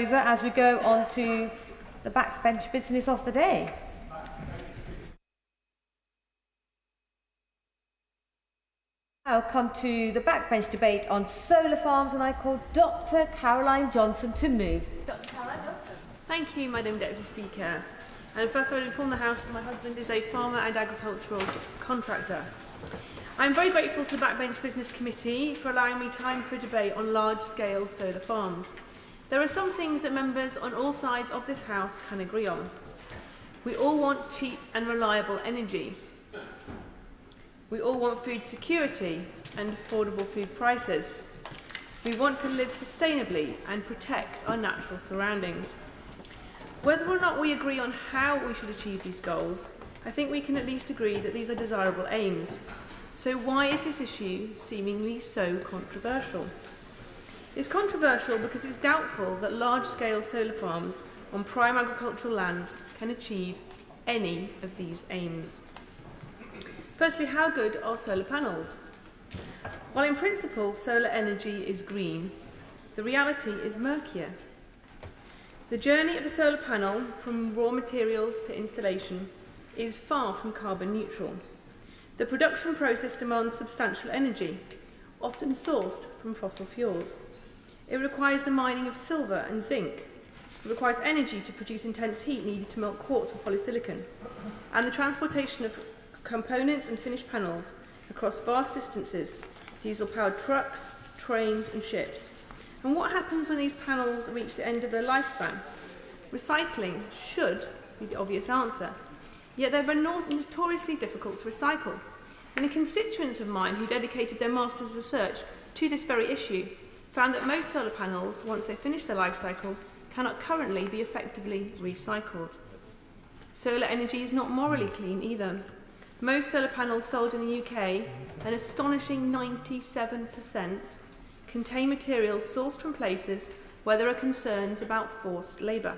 over as we go on to the backbench business of the day. Now come to the backbench debate on solar farms, and I call Dr. Caroline Johnson to move. Dr. Caroline Johnson. Thank you, Madam Deputy Speaker. And first I would inform the House that my husband is a farmer and agricultural contractor. I am very grateful to the Backbench Business Committee for allowing me time for a debate on large-scale solar farms. There are some things that members on all sides of this House can agree on. We all want cheap and reliable energy. We all want food security and affordable food prices. We want to live sustainably and protect our natural surroundings. Whether or not we agree on how we should achieve these goals, I think we can at least agree that these are desirable aims. So why is this issue seemingly so controversial? It's controversial because it's doubtful that large-scale solar farms on prime agricultural land can achieve any of these aims. Firstly, how good are solar panels? While in principle solar energy is green, the reality is murkier. The journey of a solar panel from raw materials to installation is far from carbon neutral. The production process demands substantial energy, often sourced from fossil fuels. It requires the mining of silver and zinc. It requires energy to produce intense heat needed to melt quartz or polysilicon, and the transportation of components and finished panels across vast distances, diesel-powered trucks, trains and ships. And what happens when these panels reach the end of their lifespan? Recycling should be the obvious answer, yet they're notoriously difficult to recycle. And a constituent of mine who dedicated their master's research to this very issue found that most solar panels, once they finish their life cycle, cannot currently be effectively recycled. Solar energy is not morally clean either. Most solar panels sold in the UK, an astonishing 97%, contain materials sourced from places where there are concerns about forced labour.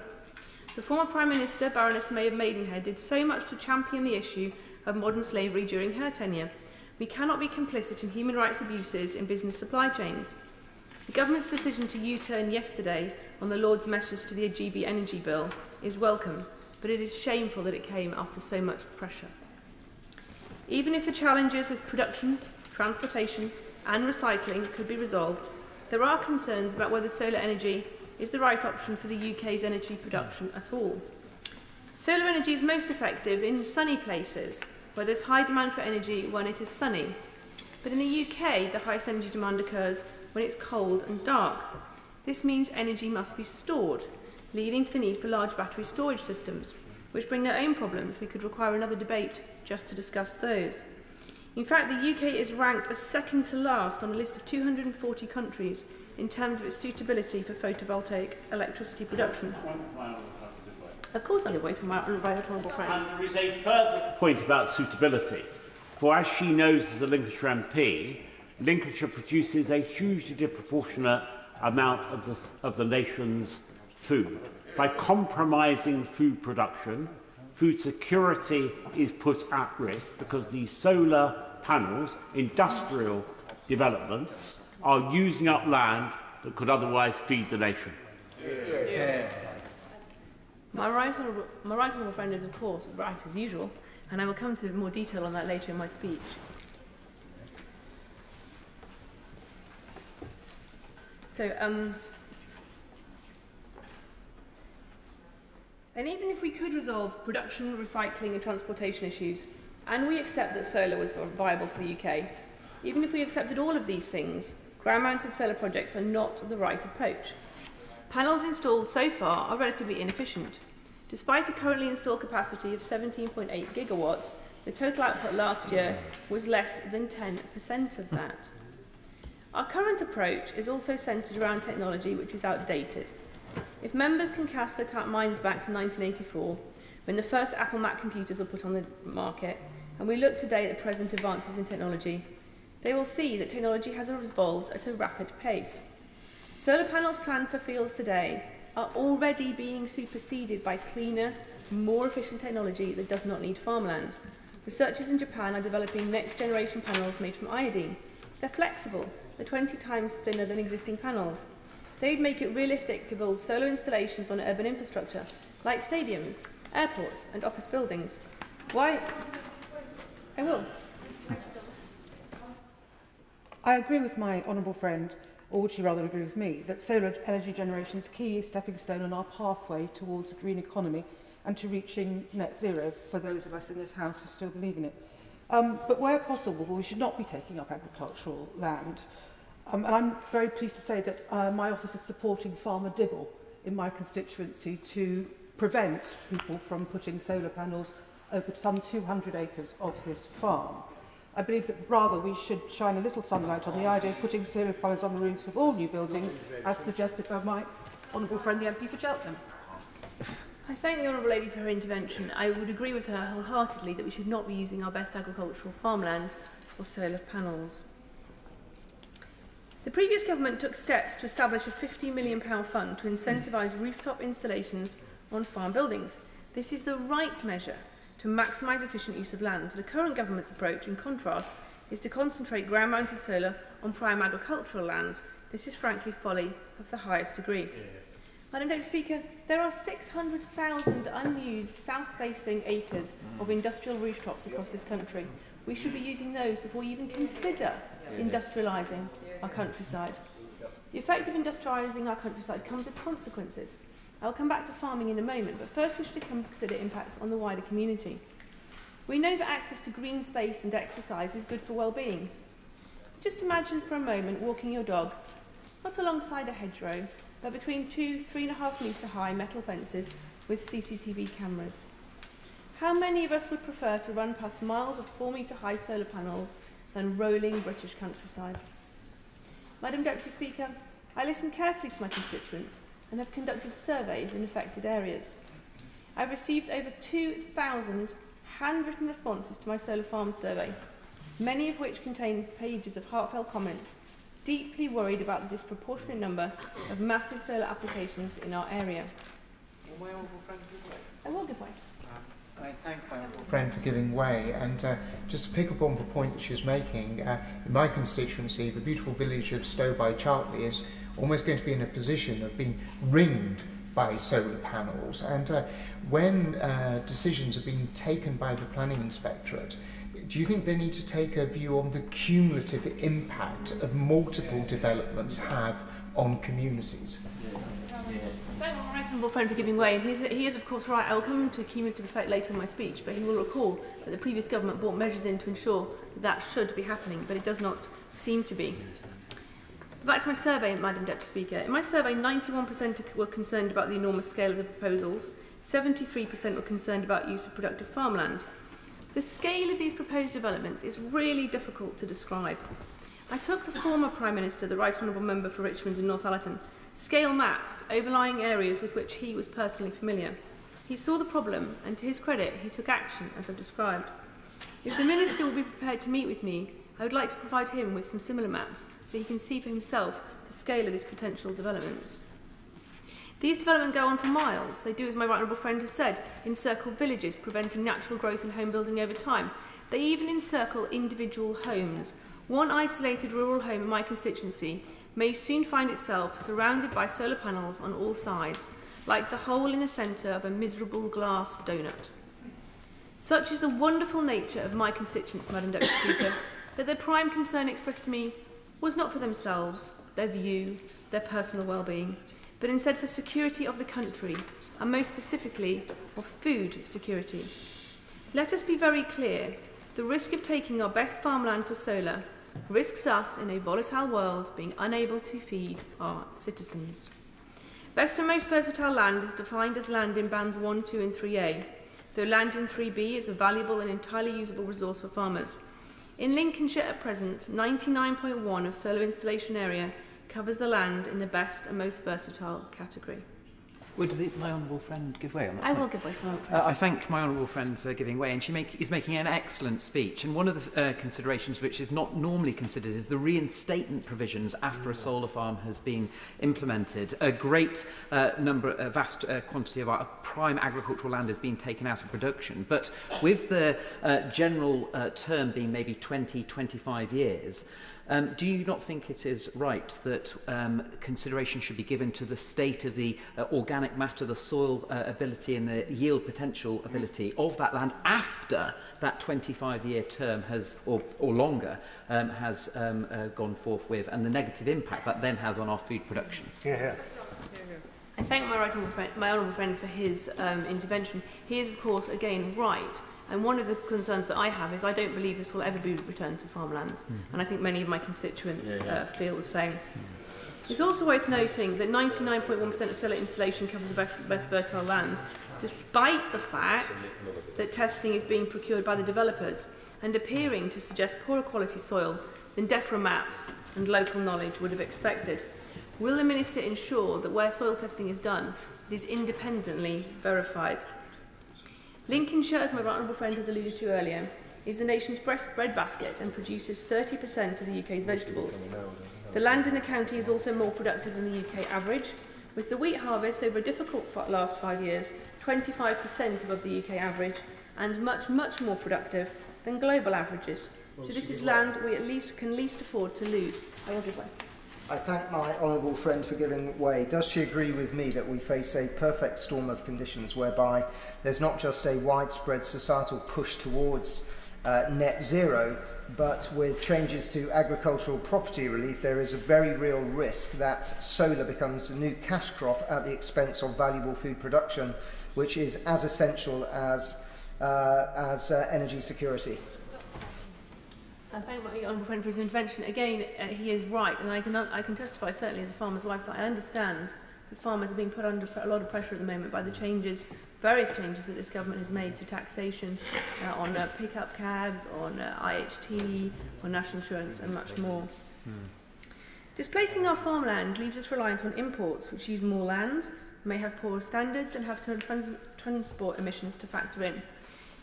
The former Prime Minister, Baroness May of Maidenhead, did so much to champion the issue of modern slavery during her tenure. We cannot be complicit in human rights abuses in business supply chains. The government's decision to U-turn yesterday on the Lord's message to the GB Energy Bill is welcome, but it is shameful that it came after so much pressure. Even if the challenges with production, transportation and recycling could be resolved, there are concerns about whether solar energy is the right option for the UK's energy production at all. Solar energy is most effective in sunny places, where there's high demand for energy when it is sunny. But in the UK, the highest energy demand occurs when it's cold and dark. This means energy must be stored, leading to the need for large battery storage systems, which bring their own problems. We could require another debate just to discuss those. In fact, the UK is ranked as second to last on a list of 240 countries in terms of its suitability for photovoltaic electricity production. Of course I'm going to wait for my honourable friend. And there is a further point about suitability, for as she knows as a Lincolnshire MP, Lincolnshire produces a hugely disproportionate amount of the nation's food. By compromising food production, food security is put at risk because these solar panels, industrial developments, are using up land that could otherwise feed the nation. Yeah. My right honourable friend is, of course, right as usual, and I will come to more detail on that later in my speech. So, and even if we could resolve production, recycling and transportation issues, and we accept that solar was viable for the UK, even if we accepted all of these things, ground-mounted solar projects are not the right approach. Panels installed so far are relatively inefficient. Despite a currently installed capacity of 17.8 gigawatts, the total output last year was less than 10% of that. Our current approach is also centred around technology which is outdated. If members can cast their minds back to 1984, when the first Apple Mac computers were put on the market, and we look today at the present advances in technology, they will see that technology has evolved at a rapid pace. Solar panels planned for fields today are already being superseded by cleaner, more efficient technology that does not need farmland. Researchers in Japan are developing next-generation panels made from iodine. They're flexible, they're 20 times thinner than existing panels. They would make it realistic to build solar installations on urban infrastructure, like stadiums, airports and office buildings. Why? I will. I agree with my honourable friend, or would she rather agree with me, that solar energy generation is a key stepping stone on our pathway towards a green economy and to reaching net zero for those of us in this House who still believe in it. But where possible, we should not be taking up agricultural land. And I'm very pleased to say that my office is supporting Farmer Dibble in my constituency to prevent people from putting solar panels over some 200 acres of his farm. I believe that rather we should shine a little sunlight on the idea of putting solar panels on the roofs of all new buildings, as suggested by my honourable friend, the MP for Cheltenham. I thank the Honourable Lady for her intervention. I would agree with her wholeheartedly that we should not be using our best agricultural farmland for solar panels. The previous government took steps to establish a £50 million fund to incentivise rooftop installations on farm buildings. This is the right measure to maximise efficient use of land. The current government's approach, in contrast, is to concentrate ground-mounted solar on prime agricultural land. This is frankly folly of the highest degree. Madam Deputy Speaker, there are 600,000 unused south-facing acres of industrial rooftops across this country. We should be using those before we even consider industrialising our countryside. The effect of industrialising our countryside comes with consequences. I'll come back to farming in a moment, but first we should consider impacts on the wider community. We know that access to green space and exercise is good for well-being. Just imagine for a moment walking your dog, not alongside a hedgerow, but between 3.5 metre high metal fences with CCTV cameras. How many of us would prefer to run past miles of 4 metre high solar panels than rolling British countryside? Madam Deputy Speaker, I listened carefully to my constituents and have conducted surveys in affected areas. I've received over 2,000 handwritten responses to my solar farm survey, many of which contain pages of heartfelt comments, deeply worried about the disproportionate number of massive solar applications in our area. Will my honourable friend give way? I will give way. I thank my honourable friend for giving way, and just to pick up on the point that she was making, in my constituency, the beautiful village of Stowe-by-Chartley is almost going to be in a position of being ringed by solar panels, and when decisions are being taken by the planning inspectorate, do you think they need to take a view on the cumulative impact of multiple developments have on communities? Thank my honourable friend for giving way. He is of course right. I will come to cumulative effect later in my speech, but he will recall that the previous government brought measures in to ensure that should be happening, but it does not seem to be. Back to my survey, Madam Deputy Speaker. In my survey, 91% were concerned about the enormous scale of the proposals, 73% were concerned about use of productive farmland. The scale of these proposed developments is really difficult to describe. I took the former Prime Minister, the Right Honourable Member for Richmond and Northallerton, scale maps overlying areas with which he was personally familiar. He saw the problem, and to his credit, he took action, as I've described. If the Minister will be prepared to meet with me, I would like to provide him with some similar maps so he can see for himself the scale of these potential developments. These developments go on for miles. They do, as my right honourable friend has said, encircle villages, preventing natural growth and home building over time. They even encircle individual homes. One isolated rural home in my constituency may soon find itself surrounded by solar panels on all sides, like the hole in the centre of a miserable glass donut. Such is the wonderful nature of my constituents, Madam Deputy Speaker, that their prime concern expressed to me was not for themselves, their view, their personal well-being, but instead for security of the country, and most specifically, of food security. Let us be very clear. The risk of taking our best farmland for solar risks us in a volatile world being unable to feed our citizens. Best and most versatile land is defined as land in bands 1, 2 and 3A, though land in 3B is a valuable and entirely usable resource for farmers. In Lincolnshire at present, 99.1% of solar installation area covers the land in the best and most versatile category. Would my honourable friend give way on that? I will give way to my honourable friend. I thank my honourable friend for giving way, and she is making an excellent speech. And one of the considerations which is not normally considered is the reinstatement provisions after a solar farm has been implemented. A great vast quantity of our prime agricultural land is being taken out of production. But with the general term being maybe 20, 25 years, do you not think it is right that consideration should be given to the state of the organic matter, the soil ability and the yield potential ability of that land after that 25-year term has, or longer, has gone forth with, and the negative impact that then has on our food production? Yeah. I thank my honourable friend for his intervention. He is, of course, again, right. And one of the concerns that I have is I don't believe this will ever be returned to farmlands. And I think many of my constituents feel the same. It's also worth noting that 99.1% of solar installation covers the best fertile land, despite the fact that testing is being procured by the developers and appearing to suggest poorer quality soil than DEFRA maps and local knowledge would have expected. Will the Minister ensure that where soil testing is done, it is independently verified? Lincolnshire, as my honourable friend has alluded to earlier, is the nation's breadbasket and produces 30% of the UK's vegetables. The land in the county is also more productive than the UK average, with the wheat harvest over a difficult last 5 years 25% above the UK average and much, much more productive than global averages. So this is land we can least afford to lose. I will give way. I thank my honourable friend for giving way. Does she agree with me that we face a perfect storm of conditions whereby there's not just a widespread societal push towards net zero, but with changes to agricultural property relief, there is a very real risk that solar becomes a new cash crop at the expense of valuable food production, which is as essential as energy security? I thank my honourable friend for his intervention. Again, he is right, and I can testify, certainly as a farmer's wife, that I understand that farmers are being put under a lot of pressure at the moment by the various changes that this government has made to taxation on pick-up cabs, on IHT, on national insurance, and much more. Displacing our farmland leaves us reliant on imports, which use more land, may have poorer standards, and have transport emissions to factor in.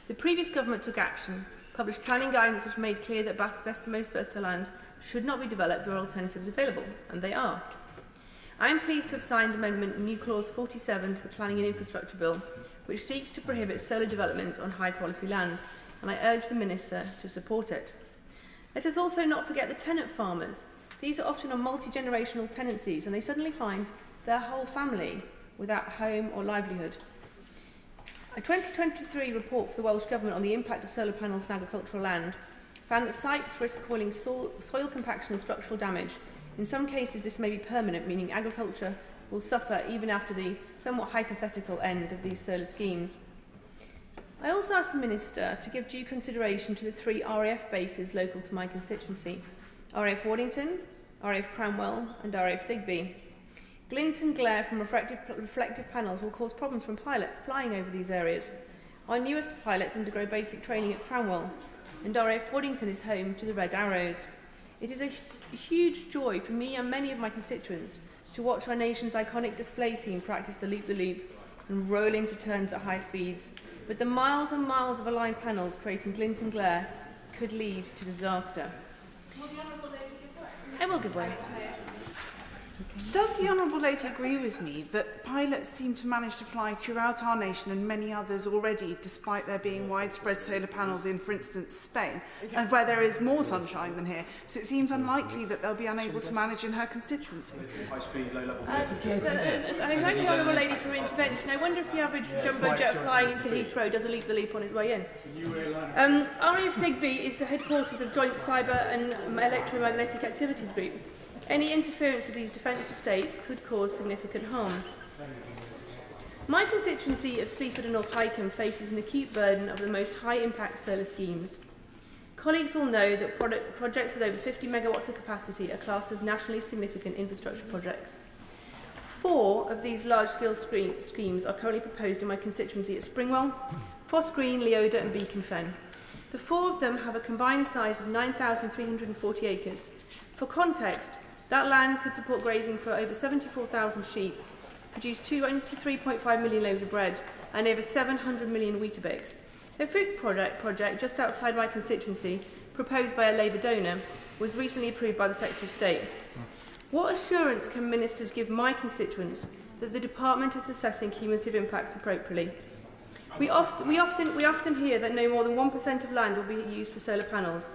The previous government took action, published planning guidance which made clear that best and most versatile land should not be developed where alternatives available, and they are. I am pleased to have signed Amendment New Clause 47 to the Planning and Infrastructure Bill, which seeks to prohibit solar development on high-quality land, and I urge the Minister to support it. Let us also not forget the tenant farmers. These are often on multi-generational tenancies, and they suddenly find their whole family without home or livelihood. A 2023 report for the Welsh Government on the impact of solar panels on agricultural land found that sites risk causing soil compaction and structural damage. In some cases, this may be permanent, meaning agriculture will suffer even after the somewhat hypothetical end of these solar schemes. I also asked the Minister to give due consideration to the 3 RAF bases local to my constituency: RAF Waddington, RAF Cranwell and RAF Digby. Glint and glare from reflective panels will cause problems from pilots flying over these areas. Our newest pilots undergo basic training at Cranwell, and RAF Waddington is home to the Red Arrows. It is a huge joy for me and many of my constituents to watch our nation's iconic display team practice the loop-the-loop and roll into turns at high speeds. But the miles and miles of aligned panels creating glint and glare could lead to disaster. Will the Honourable Lady give way? I will give way. Does the Honourable Lady agree with me that pilots seem to manage to fly throughout our nation and many others already, despite there being widespread solar panels in, for instance, Spain, and where there is more sunshine than here? So it seems unlikely that they'll be unable to manage in her constituency. High-speed, low-level I thank the Honourable Lady for her intervention. I wonder if the average jumbo jet flying into Heathrow does a leap-the-leap on his way in. RAF Digby is the headquarters of Joint Cyber and Electromagnetic Activities Group. Any interference with these defence estates could cause significant harm. My constituency of Sleaford and North Hykeham faces an acute burden of the most high-impact solar schemes. Colleagues will know that projects with over 50 megawatts of capacity are classed as nationally significant infrastructure projects. 4 of these large-scale schemes are currently proposed in my constituency at Springwell, Foss Green, Leoda and Beacon Fen. The 4 of them have a combined size of 9,340 acres. For context, that land could support grazing for over 74,000 sheep, produce 23.5 million loaves of bread and over 700 million Weetabix. A 5th project just outside my constituency, proposed by a Labour donor, was recently approved by the Secretary of State. What assurance can ministers give my constituents that the department is assessing cumulative impacts appropriately. We often hear that no more than 1% of land will be used for solar panels.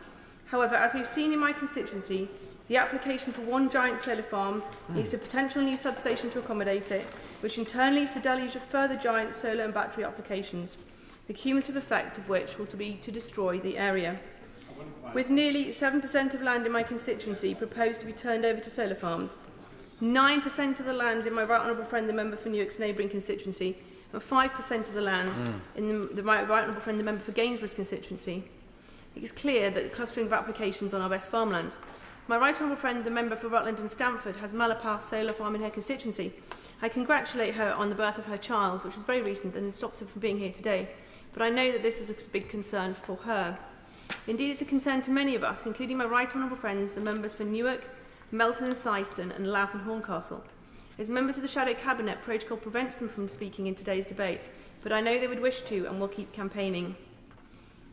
However, as we've seen in my constituency, the application for one giant solar farm leads to a potential new substation to accommodate it, which in turn leads to the deluge of further giant solar and battery applications, the cumulative effect of which will be to destroy the area. With nearly 7% of land in my constituency proposed to be turned over to solar farms, 9% of the land in my right honourable friend, the member for Newark's neighbouring constituency, and 5% of the land in the right honourable friend, the member for Gainsborough's constituency, it is clear that the clustering of applications on our best farmland. My right honourable friend, the member for Rutland and Stamford, has Malapar Solar Farm in her constituency. I congratulate her on the birth of her child, which was very recent and stops her from being here today. But I know that this was a big concern for her. Indeed, it's a concern to many of us, including my right honourable friends, the members for Newark, Melton and Syston, and Louth and Horncastle. As members of the Shadow Cabinet, protocol prevents them from speaking in today's debate, but I know they would wish to and will keep campaigning.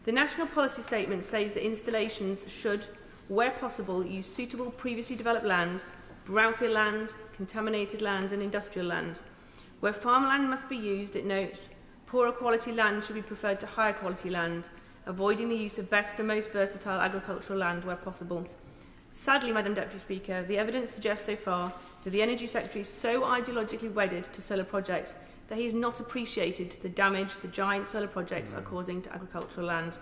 The National Policy Statement states that installations should, where possible, use suitable previously developed land, brownfield land, contaminated land and industrial land. Where farmland must be used, it notes, poorer quality land should be preferred to higher quality land, avoiding the use of best and most versatile agricultural land where possible. Sadly, Madam Deputy Speaker, the evidence suggests so far that the Energy Secretary is so ideologically wedded to solar projects that he has not appreciated the damage the giant solar projects are causing to agricultural land.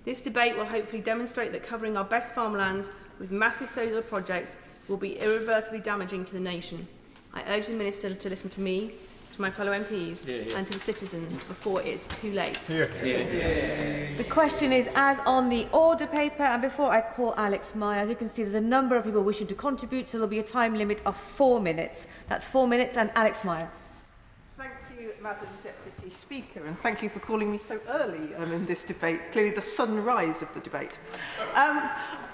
This debate will hopefully demonstrate that covering our best farmland with massive solar projects will be irreversibly damaging to the nation. I urge the Minister to listen to me, to my fellow MPs and to the citizens before it is too late. The question is as on the order paper, and before I call Alex Meyer, as you can see there's a number of people wishing to contribute, so there'll be a time limit of 4 minutes. That's 4 minutes, and Alex Meyer. Thank you, Madam Deputy Speaker, and thank you for calling me so early in this debate, clearly the sunrise of the debate.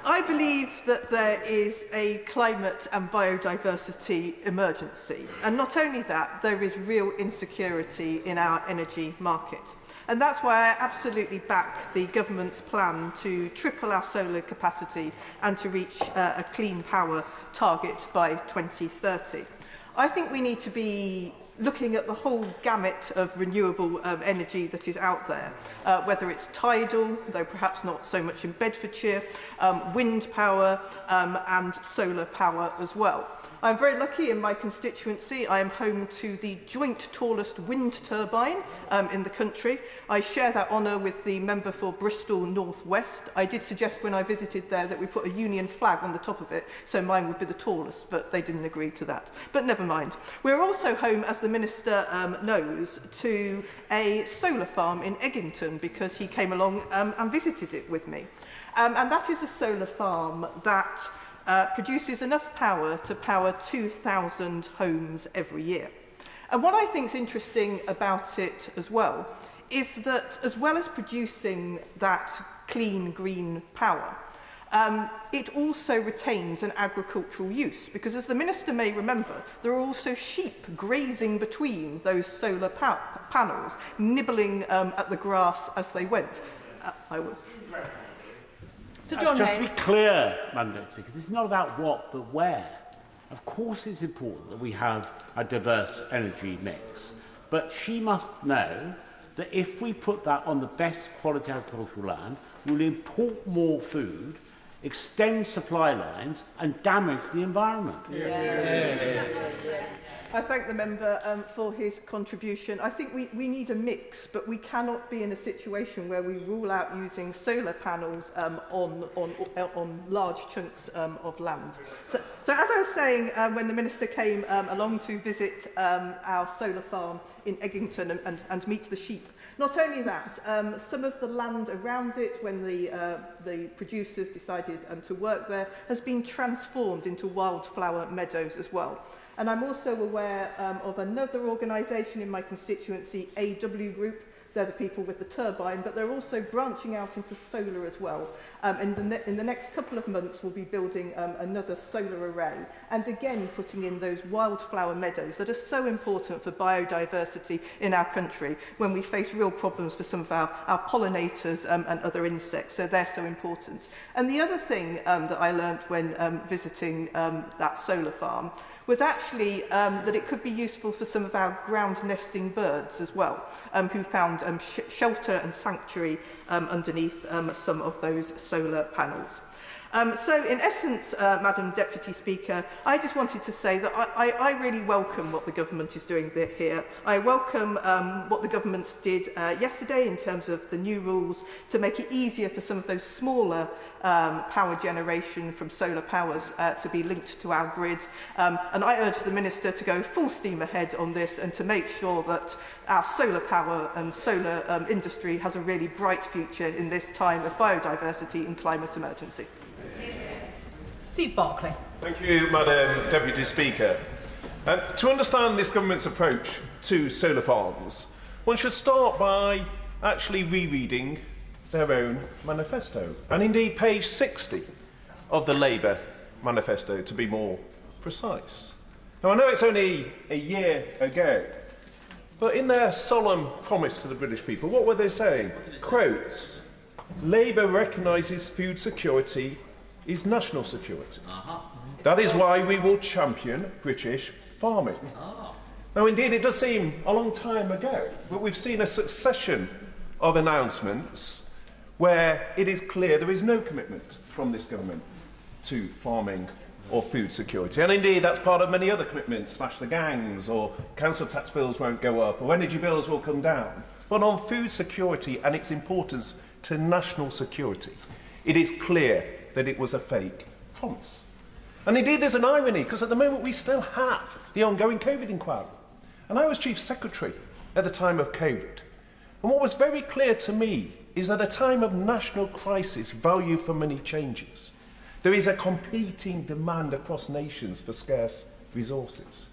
I believe that there is a climate and biodiversity emergency, and not only that, there is real insecurity in our energy market. And that's why I absolutely back the government's plan to triple our solar capacity and to reach a clean power target by 2030. I think we need to be looking at the whole gamut of renewable energy that is out there, whether it's tidal, though perhaps not so much in Bedfordshire, wind power and solar power as well. I'm very lucky in my constituency. I am home to the joint tallest wind turbine in the country. I share that honour with the member for Bristol North West. I did suggest when I visited there that we put a Union flag on the top of it, so mine would be the tallest, but they didn't agree to that. But never mind. We're also home, as the Minister knows, to a solar farm in Eggington because he came along and visited it with me. And that is a solar farm that produces enough power to power 2,000 homes every year. And what I think is interesting about it as well is that as well as producing that clean green power, it also retains an agricultural use, because as the Minister may remember, there are also sheep grazing between those solar panels, nibbling at the grass as they went. I will. Just to be clear, Madam Deputy Speaker, this is not about what but where. Of course it's important that we have a diverse energy mix, but she must know that if we put that on the best quality agricultural land, we'll import more food, extend supply lines and damage the environment. I thank the member for his contribution. I think we need a mix, but we cannot be in a situation where we rule out using solar panels on large chunks of land. So as I was saying, when the Minister came along to visit our solar farm in Eggington and meet the sheep, not only that, some of the land around it, when the producers decided to work there, has been transformed into wildflower meadows as well. And I'm also aware of another organisation in my constituency, AW Group, they're the people with the turbine, but they're also branching out into solar as well. In the next couple of months, we'll be building another solar array, and again putting in those wildflower meadows that are so important for biodiversity in our country when we face real problems for some of our pollinators and other insects, so they're so important. And the other thing that I learnt when visiting that solar farm was actually that it could be useful for some of our ground nesting birds as well, who found shelter and sanctuary underneath some of those solar panels. So in essence, Madam Deputy Speaker, I just wanted to say that I really welcome what the government is doing here. I welcome what the government did yesterday in terms of the new rules to make it easier for some of those smaller power generation from solar powers to be linked to our grid. And I urge the Minister to go full steam ahead on this and to make sure that our solar power and solar industry has a really bright future in this time of biodiversity and climate emergency. Steve Barclay. Thank you, Madam Deputy Speaker. To understand this government's approach to solar farms, one should start by actually rereading their own manifesto, and indeed page 60 of the Labour manifesto, to be more precise. Now, I know it's only a year ago, but in their solemn promise to the British people, what were they saying? Quote, Labour recognises food security is national security. That is why we will champion British farming. Now, indeed, it does seem a long time ago, but we've seen a succession of announcements where it is clear there is no commitment from this government to farming or food security. And indeed, that's part of many other commitments, smash the gangs, or council tax bills won't go up, or energy bills will come down. But on food security and its importance to national security, it is clear that it was a fake promise. And indeed, there's an irony, because at the moment we still have the ongoing COVID inquiry. And I was Chief Secretary at the time of COVID. And what was very clear to me is that at a time of national crisis, value for money changes. There is a competing demand across nations for scarce resources.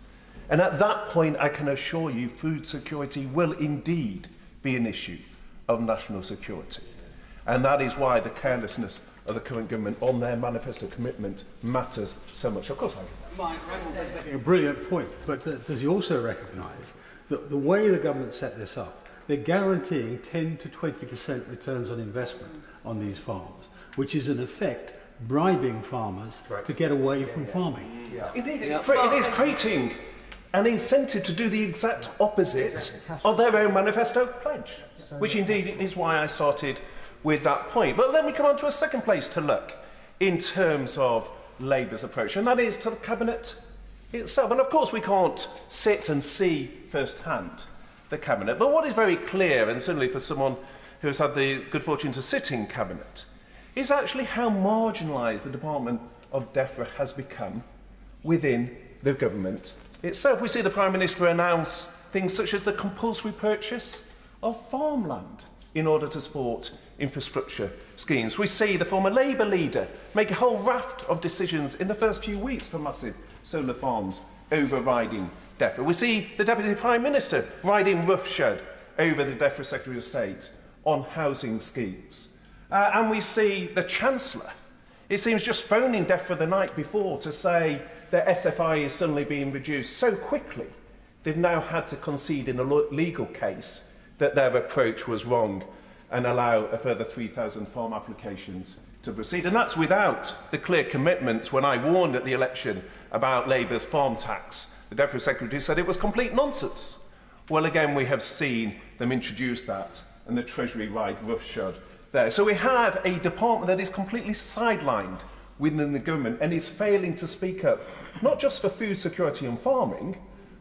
And at that point, I can assure you, food security will indeed be an issue of national security. And that is why the carelessness of the current government on their manifesto commitment matters so much. Of course, a brilliant point, but does he also recognise that the way the government set this up, they're guaranteeing 10 to 20% returns on investment on these farms, which is in effect bribing farmers to get away from farming. Indeed, it is creating an incentive to do the exact opposite of their own manifesto pledge, which indeed is why I started with that point. But let me come on to a second place to look in terms of Labour's approach, and that is to the Cabinet itself. And of course, we can't sit and see firsthand the Cabinet, but what is very clear, and certainly for someone who has had the good fortune to sit in Cabinet, is actually how marginalised the Department of DEFRA has become within the government itself. We see the Prime Minister announce things such as the compulsory purchase of farmland in order to support infrastructure schemes. We see the former Labour leader make a whole raft of decisions in the first few weeks for massive solar farms overriding DEFRA. We see the Deputy Prime Minister riding roughshod over the DEFRA Secretary of State on housing schemes. And we see the Chancellor, it seems, just phoning DEFRA the night before to say that SFI is suddenly being reduced so quickly they've now had to concede in a legal case that their approach was wrong and allow a further 3,000 farm applications to proceed. And that's without the clear commitments when I warned at the election about Labour's farm tax. The Deputy Secretary said it was complete nonsense. Well, again, we have seen them introduce that and the Treasury ride roughshod there. So we have a department that is completely sidelined within the government and is failing to speak up, not just for food security and farming,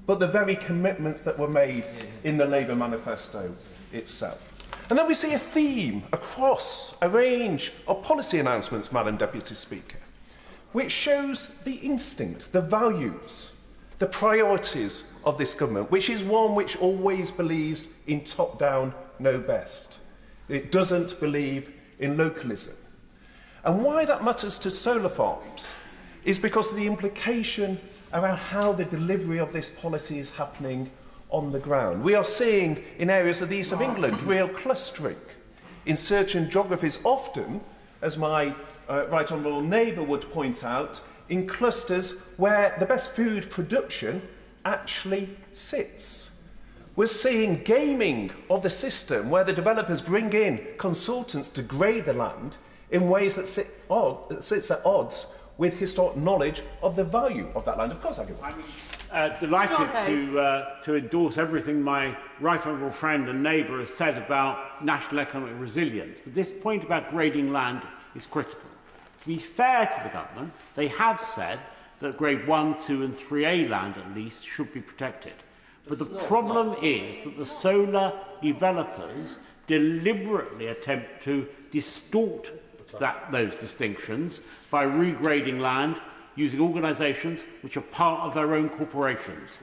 but the very commitments that were made in the Labour manifesto itself. And then we see a theme across a range of policy announcements, Madam Deputy Speaker, which shows the instinct, the values, the priorities of this government, which is one which always believes in top-down, know best. It doesn't believe in localism. And why that matters to solar farms is because of the implication around how the delivery of this policy is happening on the ground. We are seeing in areas of the east of England real clustering in certain geographies, often, as my right honourable neighbour would point out, in clusters where the best food production actually sits. We're seeing gaming of the system where the developers bring in consultants to grade the land in ways that sits at odds with historic knowledge of the value of that land. Of course I can. I'm delighted to endorse everything my right honourable friend and neighbour has said about national economic resilience. But this point about grading land is critical. To be fair to the government, they have said that grade 1, 2 and 3A land at least should be protected. But the problem is that the solar developers deliberately attempt to distort those distinctions by regrading land using organisations which are part of their own corporations.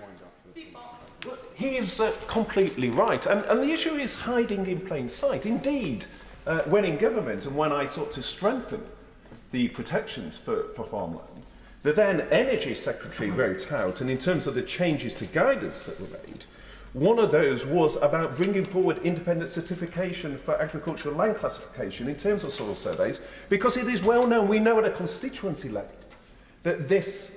He is completely right. And the issue is hiding in plain sight. Indeed, when in government and when I sought to strengthen the protections for farmland, the then Energy Secretary wrote out, and in terms of the changes to guidance that were made, one of those was about bringing forward independent certification for agricultural land classification in terms of soil surveys, because it is well known, we know at a constituency level, that this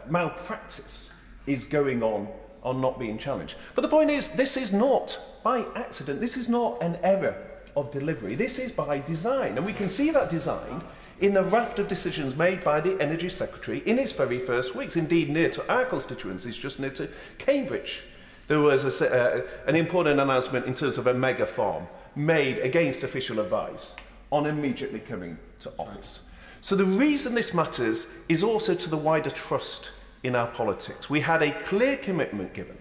malpractice is going on not being challenged. But the point is, this is not by accident, this is not an error of delivery, this is by design, and we can see that design in the raft of decisions made by the Energy Secretary in his very first weeks, indeed near to our constituencies, just near to Cambridge. There was an important announcement in terms of a mega farm made against official advice on immediately coming to office. So the reason this matters is also to the wider trust in our politics. We had a clear commitment given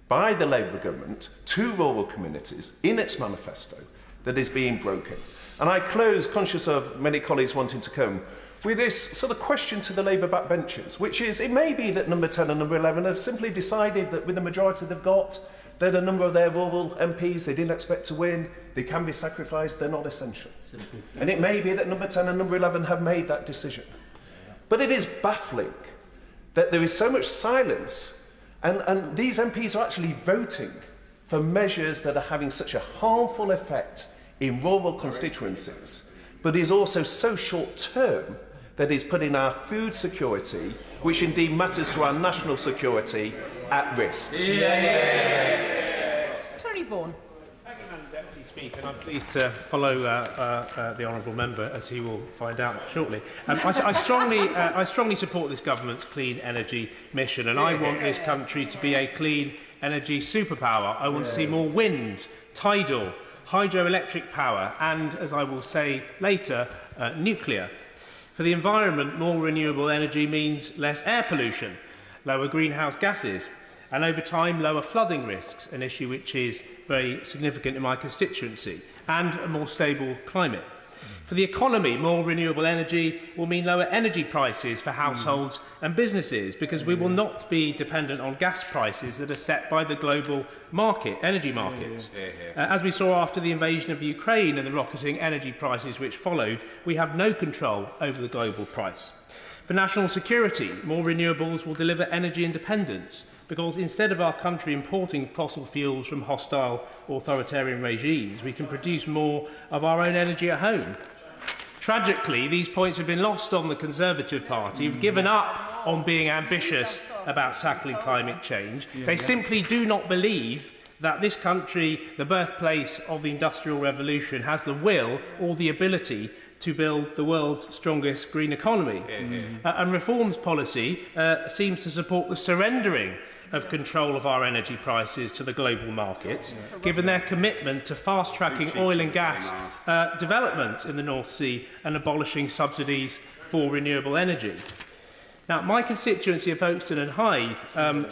by the Labour government to rural communities in its manifesto that is being broken. And I close, conscious of many colleagues wanting to come, with this sort of question to the Labour backbenchers, which is, it may be that number 10 and number 11 have simply decided that with the majority they've got, that a number of their rural MPs they didn't expect to win, they can be sacrificed, they're not essential. And it may be that number 10 and number 11 have made that decision. But it is baffling that there is so much silence, and these MPs are actually voting for measures that are having such a harmful effect in rural constituencies, but is also so short-term that is putting our food security, which indeed matters to our national security, at risk. Tony Vaughan. Thank you, Madam Deputy Speaker, and I'm pleased to follow the honourable member, as he will find out shortly. I strongly support this government's clean energy mission, and I want this country to be a clean energy superpower. I want to see more wind, tidal, hydroelectric power and, as I will say later, nuclear. For the environment, more renewable energy means less air pollution, lower greenhouse gases, and over time lower flooding risks, an issue which is very significant in my constituency, and a more stable climate. For the economy, more renewable energy will mean lower energy prices for households and businesses, because we will not be dependent on gas prices that are set by the global energy markets. As we saw after the invasion of Ukraine and the rocketing energy prices which followed, we have no control over the global price. For national security, more renewables will deliver energy independence, because instead of our country importing fossil fuels from hostile authoritarian regimes, we can produce more of our own energy at home. Tragically, these points have been lost on the Conservative Party, who've given up on being ambitious about tackling climate change. They simply do not believe that this country, the birthplace of the Industrial Revolution, has the will or the ability to build the world's strongest green economy. And Reform's policy seems to support the surrendering of control of our energy prices to the global markets, given their commitment to fast-tracking oil and gas developments in the North Sea and abolishing subsidies for renewable energy. Now, my constituency of Folkestone and Hythe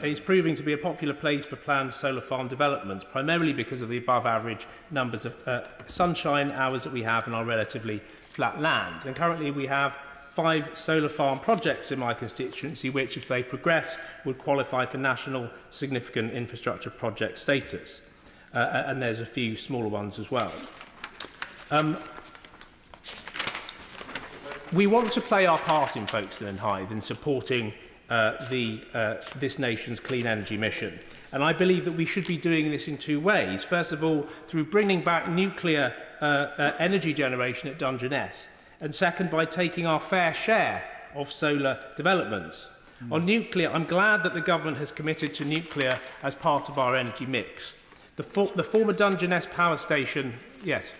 is proving to be a popular place for planned solar farm developments, primarily because of the above-average numbers of sunshine hours that we have in our relatively flat land. And currently we have 5 solar farm projects in my constituency, which, if they progress, would qualify for national significant infrastructure project status. And there's a few smaller ones as well. We want to play our part in Folkestone and Hythe in supporting this nation's clean energy mission. And I believe that we should be doing this in two ways. First of all, through bringing back nuclear energy generation at Dungeness, and second, by taking our fair share of solar developments. On nuclear, I'm glad that the government has committed to nuclear as part of our energy mix. The former Dungeness power station, yes.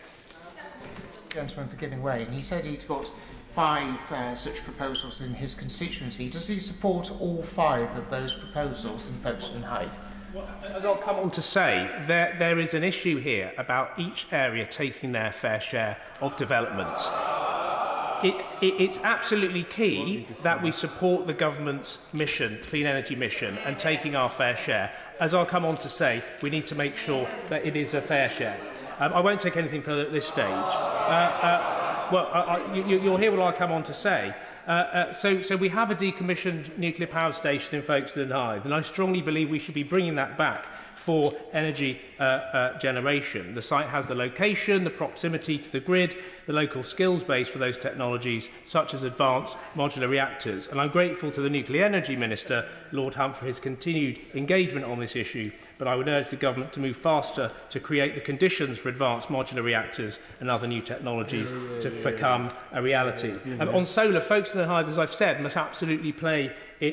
Gentleman for giving way, and he said he'd got 5 such proposals in his constituency. Does he support all 5 of those proposals in Folkestone and Hythe? Well, as I'll come on to say, there is an issue here about each area taking their fair share of developments. It's absolutely key that we support the government's mission, clean energy mission, and taking our fair share. As I'll come on to say, we need to make sure that it is a fair share. I won't take anything further at this stage. You'll hear what I'll come on to say. So we have a decommissioned nuclear power station in Folkestone and Hythe, and I strongly believe we should be bringing that back for energy generation. The site has the location, the proximity to the grid, the local skills base for those technologies, such as advanced modular reactors. And I'm grateful to the Nuclear Energy Minister, Lord Hunt, for his continued engagement on this issue, but I would urge the government to move faster to create the conditions for advanced modular reactors and other new technologies to become a reality. On solar, Folkestone and Hythe, as I've said, must absolutely play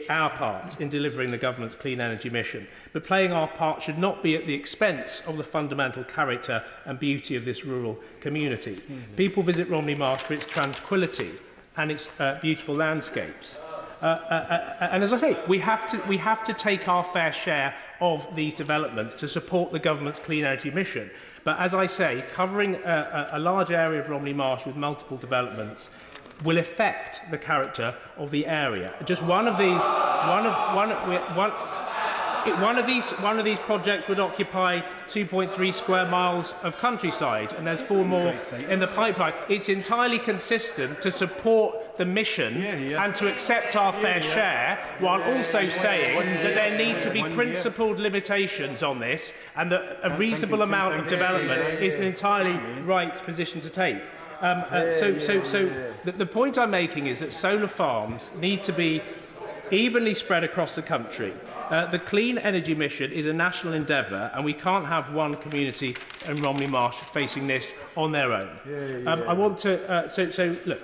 our part in delivering the government's clean energy mission. But playing our part should not be at the expense of the fundamental character and beauty of this rural community. People visit Romney Marsh for its tranquility and its beautiful landscapes. And as I say, we have to take our fair share of these developments to support the government's clean energy mission. But as I say, covering a large area of Romney Marsh with multiple developments will affect the character of the area. Just one of these projects would occupy 2.3 square miles of countryside, and there's 4 more in the pipeline. It's entirely consistent to support the mission and to accept our fair share, while also saying that there need to be principled limitations on this, and that a reasonable amount of development is an entirely right position to take. The point I'm making is that solar farms need to be evenly spread across the country. The clean energy mission is a national endeavour, and we can't have one community in Romney Marsh facing this on their own. I want to look.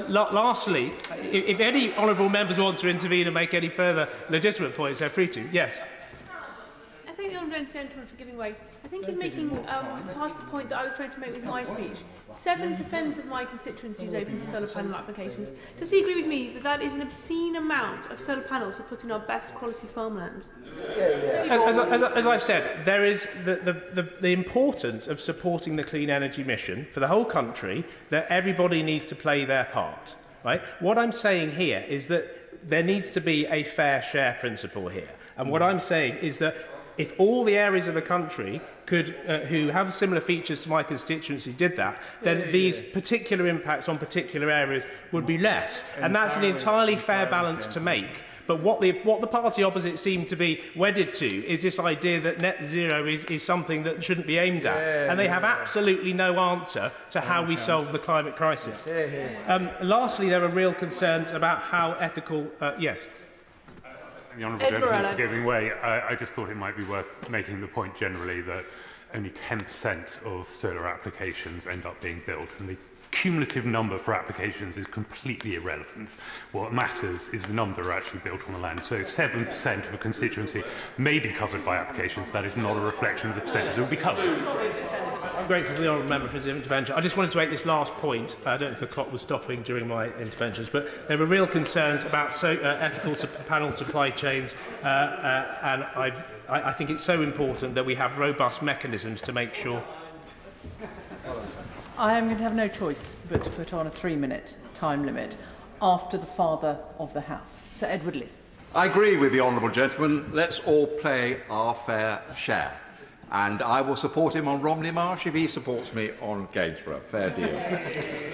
Lastly, if any honourable members want to intervene and make any further legitimate points, they're free to. Yes. I thank the honourable gentleman for giving way. I think he's making part of the point that I was trying to make with my speech. 7% of my constituency is open to solar panel applications. Does he agree with me that that is an obscene amount of solar panels to put in our best quality farmland? As I've said, there is the importance of supporting the clean energy mission for the whole country, that everybody needs to play their part. Right? What I'm saying here is that there needs to be a fair share principle here. And what I'm saying is that if all the areas of the country who have similar features to my constituency did that, then these particular impacts on particular areas would be less. And that's an entirely fair balance to make. But what the party opposite seem to be wedded to is this idea that net zero is something that shouldn't be aimed at. And they have absolutely no answer to how we solve the climate crisis. Lastly, there are real concerns about how ethical... yes. The honourable gentleman for giving way. I just thought it might be worth making the point generally that only 10% of solar applications end up being built, and the cumulative number for applications is completely irrelevant. What matters is the number actually built on the land. So 7% of a constituency may be covered by applications. That is not a reflection of the percentage that will be covered. I'm grateful for the honourable member for his intervention. I just wanted to make this last point. I don't know if the clock was stopping during my interventions, but there were real concerns about ethical panel supply chains, and I think it's so important that we have robust mechanisms to make sure. I am going to have no choice but to put on a 3-minute time limit after the Father of the House. Sir Edward Leigh. I agree with the honourable gentleman. Let's all play our fair share. And I will support him on Romney Marsh if he supports me on Gainsborough. Fair deal.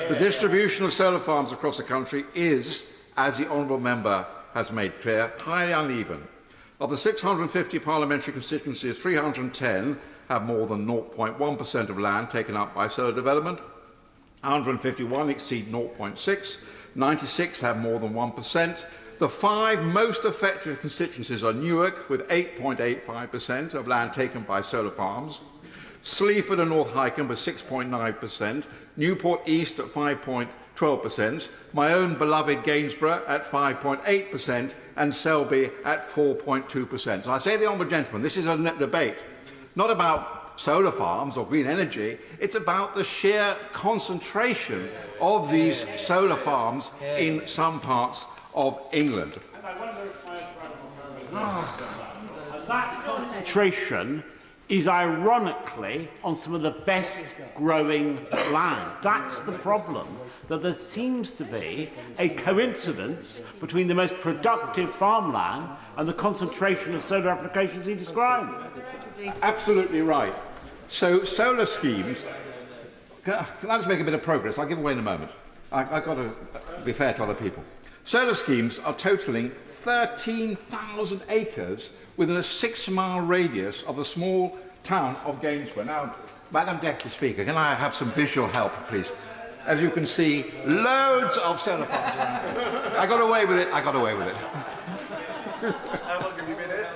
The distribution of solar farms across the country is, as the honourable member has made clear, highly uneven. Of the 650 parliamentary constituencies, 310 have more than 0.1% of land taken up by solar development, 151 exceed 0.6, 96 have more than 1%, The 5 most affected constituencies are Newark, with 8.85% of land taken by solar farms, Sleaford and North Hykeham with 6.9%, Newport East at 5.12%, my own beloved Gainsborough at 5.8%, and Selby at 4.2%. So I say to the Honourable Gentleman, this is a debate not about solar farms or green energy, it's about the sheer concentration of these solar farms in some parts of England. That concentration is ironically on some of the best growing land. That's the problem, that there seems to be a coincidence between the most productive farmland and the concentration of solar applications he described. Absolutely right. So solar schemes, can I just make a bit of progress? I'll give away in a moment. I've got to be fair to other people. Solar schemes are totalling 13,000 acres within a 6-mile radius of the small town of Gainsborough. Now, Madam Deputy Speaker, can I have some visual help, please? As you can see, loads of solar farms around here. I got away with it. I got away with it. How long have you been here?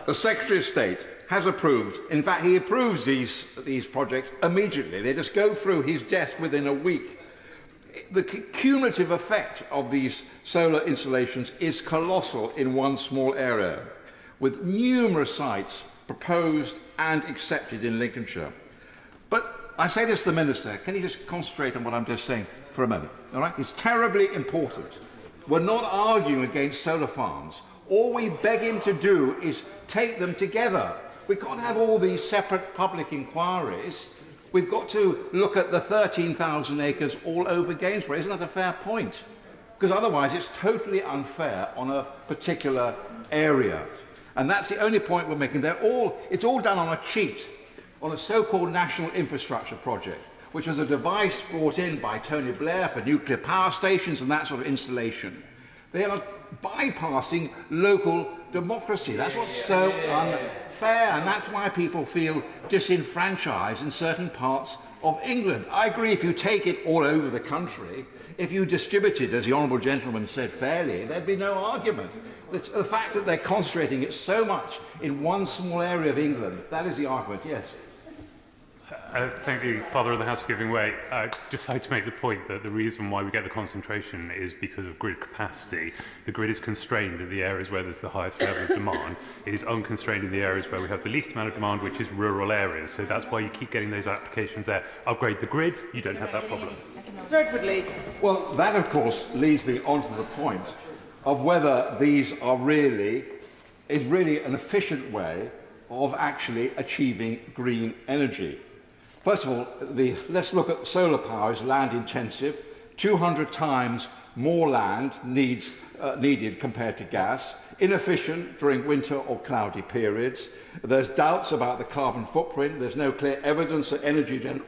The Secretary of State has approved, in fact, he approves these projects immediately. They just go through his desk within a week. The cumulative effect of these solar installations is colossal in one small area, with numerous sites proposed and accepted in Lincolnshire. But I say this to the Minister, can you just concentrate on what I'm just saying for a moment? All right? It's terribly important. We're not arguing against solar farms. All we beg him to do is take them together. We can't have all these separate public inquiries. We've got to look at the 13,000 acres all over Gainsborough. Isn't that a fair point? Because otherwise it's totally unfair on a particular area. And that's the only point we're making. It's all done on a cheat, on a so-called national infrastructure project, which was a device brought in by Tony Blair for nuclear power stations and that sort of installation. They are bypassing local democracy. That's what's so unfair, and that's why people feel disenfranchised in certain parts of England. I agree, if you take it all over the country, if you distribute it, as the Honourable Gentleman said, fairly, there'd be no argument. The fact that they're concentrating it so much in one small area of England, that is the argument, yes. Thank you, Father of the House, for giving way. I'd just like to make the point that the reason why we get the concentration is because of grid capacity. The grid is constrained in the areas where there's the highest level of demand. It is unconstrained in the areas where we have the least amount of demand, which is rural areas. So that's why you keep getting those applications there. Upgrade the grid, you don't have that problem. Sir Edward Leigh. Well, that, of course, leads me on to the point of whether these are really an efficient way of actually achieving green energy. First of all, let's look at solar power is land intensive, 200 times more land needed compared to gas, inefficient during winter or cloudy periods. There's doubts about the carbon footprint. There's no clear evidence that energy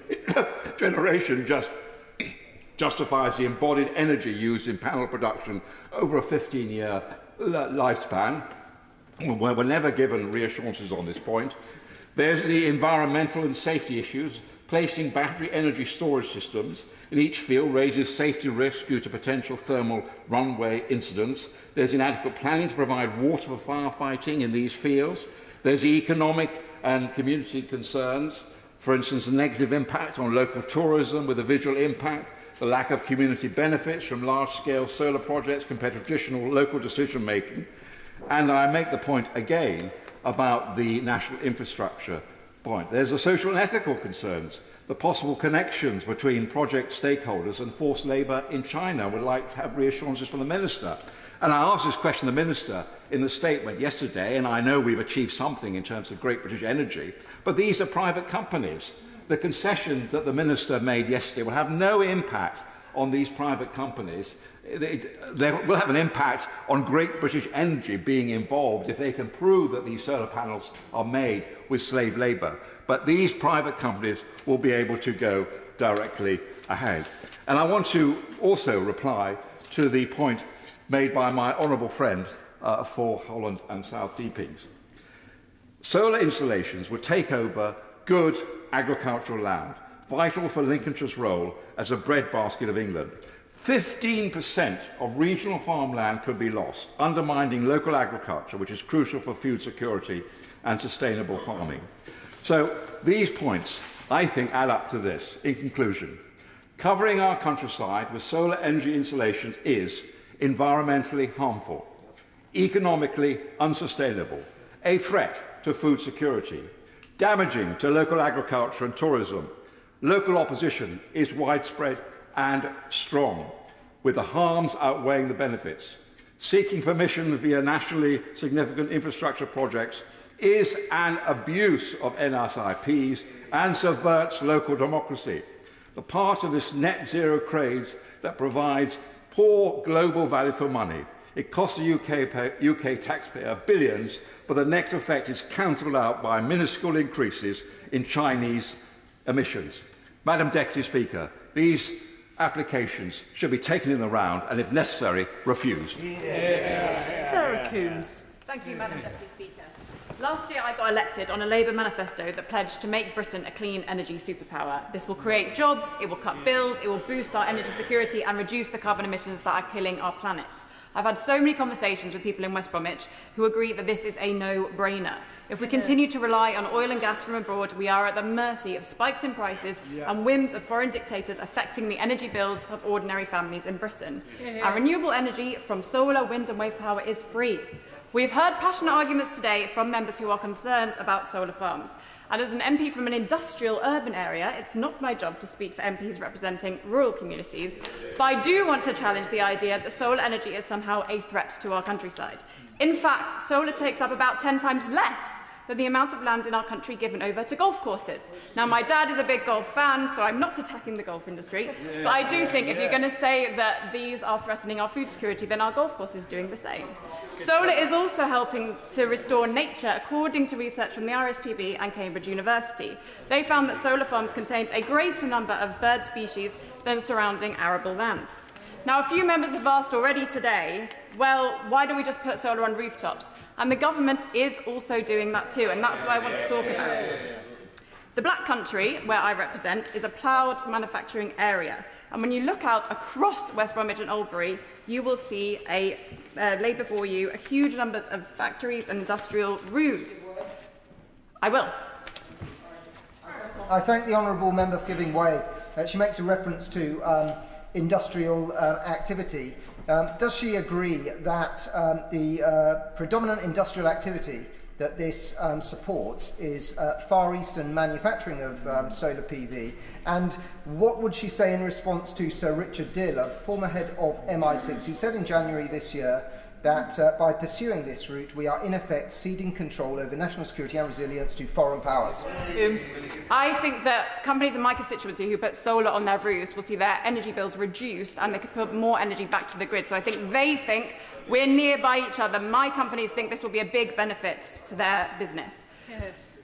generation justifies the embodied energy used in panel production over a 15-year lifespan. We're never given reassurances on this point. There's the environmental and safety issues. Placing battery energy storage systems in each field raises safety risks due to potential thermal runaway incidents. There's inadequate planning to provide water for firefighting in these fields. There's the economic and community concerns. For instance, the negative impact on local tourism with a visual impact, the lack of community benefits from large-scale solar projects compared to traditional local decision-making. And I make the point again about the national infrastructure point. There's the social and ethical concerns, the possible connections between project stakeholders and forced labour in China. I would like to have reassurances from the Minister. And I asked this question to the Minister in the statement yesterday, and I know we've achieved something in terms of Great British Energy, but these are private companies. The concession that the Minister made yesterday will have no impact on these private companies. They will have an impact on Great British Energy being involved if they can prove that these solar panels are made with slave labour. But these private companies will be able to go directly ahead. And I want to also reply to the point made by my honourable friend for Holland and South Deepings. Solar installations would take over good agricultural land, vital for Lincolnshire's role as a breadbasket of England. 15% of regional farmland could be lost, undermining local agriculture, which is crucial for food security and sustainable farming. So these points, I think, add up to this. In conclusion, covering our countryside with solar energy installations is environmentally harmful, economically unsustainable, a threat to food security, damaging to local agriculture and tourism. Local opposition is widespread and strong, with the harms outweighing the benefits. Seeking permission via nationally significant infrastructure projects is an abuse of NSIPs and subverts local democracy. The part of this net zero craze that provides poor global value for money. It costs the UK taxpayer billions, but the net effect is cancelled out by minuscule increases in Chinese emissions. Madam Deputy Speaker, these applications should be taken in the round and, if necessary, refused. Sarah Coombes. Thank you, Madam Deputy Speaker. Last year I got elected on a Labour manifesto that pledged to make Britain a clean energy superpower. This will create jobs, it will cut bills, it will boost our energy security and reduce the carbon emissions that are killing our planet. I've had so many conversations with people in West Bromwich who agree that this is a no-brainer. If we continue to rely on oil and gas from abroad, we are at the mercy of spikes in prices and whims of foreign dictators affecting the energy bills of ordinary families in Britain. Our renewable energy from solar, wind and wave power is free. We've heard passionate arguments today from members who are concerned about solar farms. And as an MP from an industrial urban area, it's not my job to speak for MPs representing rural communities, but I do want to challenge the idea that solar energy is somehow a threat to our countryside. In fact, solar takes up about 10 times less than the amount of land in our country given over to golf courses. Now, my dad is a big golf fan, so I'm not attacking the golf industry, but I do think if you're going to say that these are threatening our food security, then our golf course is doing the same. Solar is also helping to restore nature, according to research from the RSPB and Cambridge University. They found that solar farms contained a greater number of bird species than surrounding arable land. Now, a few members have asked already today, well, why don't we just put solar on rooftops? And the government is also doing that too, and that's what I want to talk about. The Black Country, where I represent, is a ploughed manufacturing area. And when you look out across West Bromwich and Albury, you will see lay before you a huge numbers of factories and industrial roofs. I will. I thank the honourable member for giving way. She makes a reference to industrial activity. Does she agree that the predominant industrial activity that this supports is Far Eastern manufacturing of solar PV? And what would she say in response to Sir Richard Dill, former head of MI6, who said in January this year that by pursuing this route, we are in effect ceding control over national security and resilience to foreign powers? I think that companies in my constituency who put solar on their roofs will see their energy bills reduced and they could put more energy back to the grid. So I think they think we're nearby each other. My companies think this will be a big benefit to their business.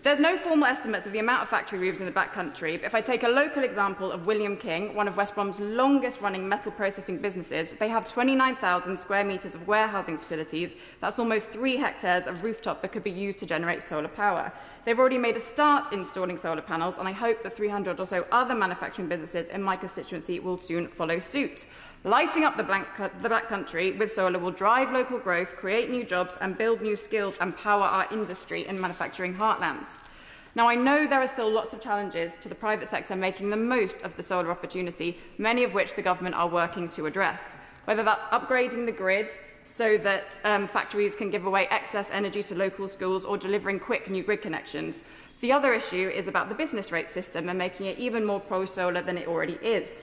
There's no formal estimates of the amount of factory roofs in the Black Country, but if I take a local example of William King, one of West Brom's longest-running metal processing businesses, they have 29,000 square metres of warehousing facilities. That's almost 3 hectares of rooftop that could be used to generate solar power. They've already made a start installing solar panels, and I hope that 300 or so other manufacturing businesses in my constituency will soon follow suit. Lighting up the Black Country with solar will drive local growth, create new jobs and build new skills and power our industry in manufacturing heartlands. Now, I know there are still lots of challenges to the private sector making the most of the solar opportunity, many of which the government are working to address, whether that's upgrading the grid so that factories can give away excess energy to local schools or delivering quick new grid connections. The other issue is about the business rate system and making it even more pro-solar than it already is.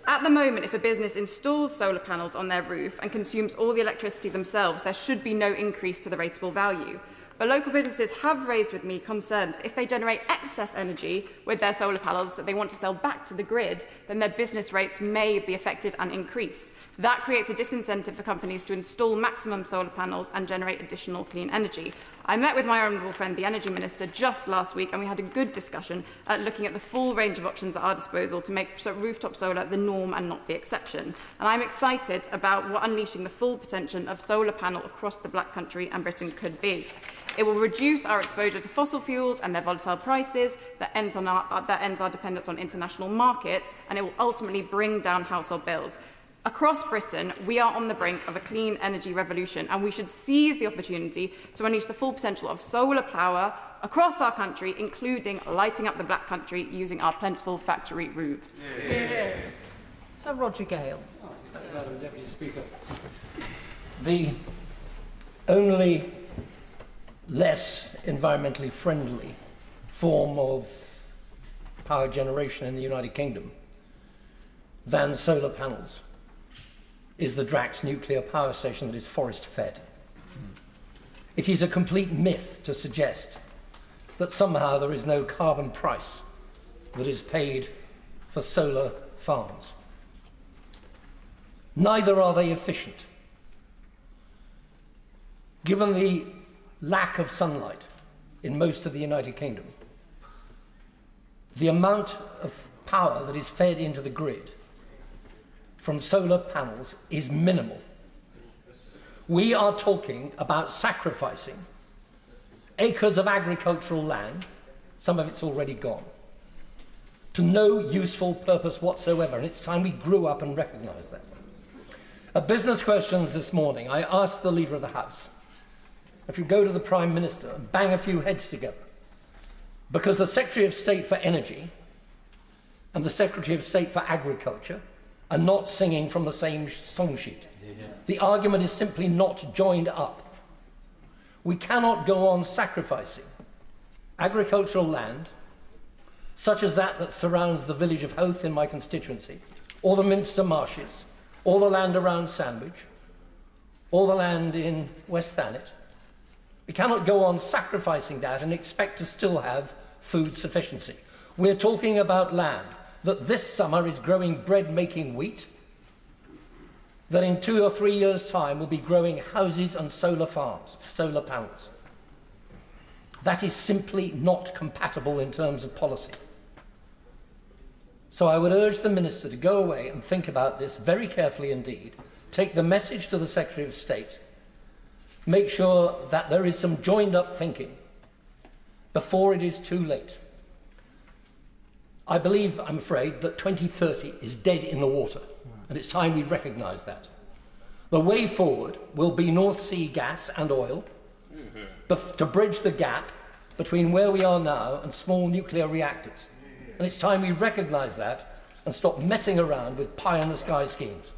At the moment, if a business installs solar panels on their roof and consumes all the electricity themselves, there should be no increase to the rateable value. But local businesses have raised with me concerns if they generate excess energy with their solar panels that they want to sell back to the grid, then their business rates may be affected and increase. That creates a disincentive for companies to install maximum solar panels and generate additional clean energy. I met with my honourable friend, the Energy Minister, just last week, and we had a good discussion looking at the full range of options at our disposal to make rooftop solar the norm and not the exception. And I'm excited about what unleashing the full potential of solar panel across the Black Country and Britain could be. It will reduce our exposure to fossil fuels and their volatile prices, that ends our dependence on international markets, and it will ultimately bring down household bills. Across Britain, we are on the brink of a clean energy revolution, and we should seize the opportunity to unleash the full potential of solar power across our country, including lighting up the Black Country using our plentiful factory roofs. Yeah. Sir Roger Gale. Madam Deputy Speaker. The only less environmentally friendly form of power generation in the United Kingdom than solar panels is the Drax nuclear power station that is forest-fed. It is a complete myth to suggest that somehow there is no carbon price that is paid for solar farms. Neither are they efficient. Given the lack of sunlight in most of the United Kingdom, the amount of power that is fed into the grid from solar panels is minimal. We are talking about sacrificing acres of agricultural land, some of it's already gone, to no useful purpose whatsoever, and it's time we grew up and recognised that. At business questions this morning, I asked the Leader of the House if you go to the Prime Minister and bang a few heads together, because the Secretary of State for Energy and the Secretary of State for Agriculture are not singing from the same song sheet. The argument is simply not joined up. We cannot go on sacrificing agricultural land, such as that surrounds the village of Hythe in my constituency, or the Minster Marshes, or the land around Sandwich, or the land in West Thanet. We cannot go on sacrificing that and expect to still have food sufficiency. We're talking about land that this summer is growing bread-making wheat, that in 2 or 3 years' time will be growing houses and solar farms, solar panels. That is simply not compatible in terms of policy. So I would urge the Minister to go away and think about this very carefully indeed, take the message to the Secretary of State, make sure that there is some joined-up thinking before it is too late. I believe, I'm afraid, that 2030 is dead in the water, and it's time we recognise that. The way forward will be North Sea gas and oil to bridge the gap between where we are now and small nuclear reactors. And it's time we recognise that and stop messing around with pie-in-the-sky schemes.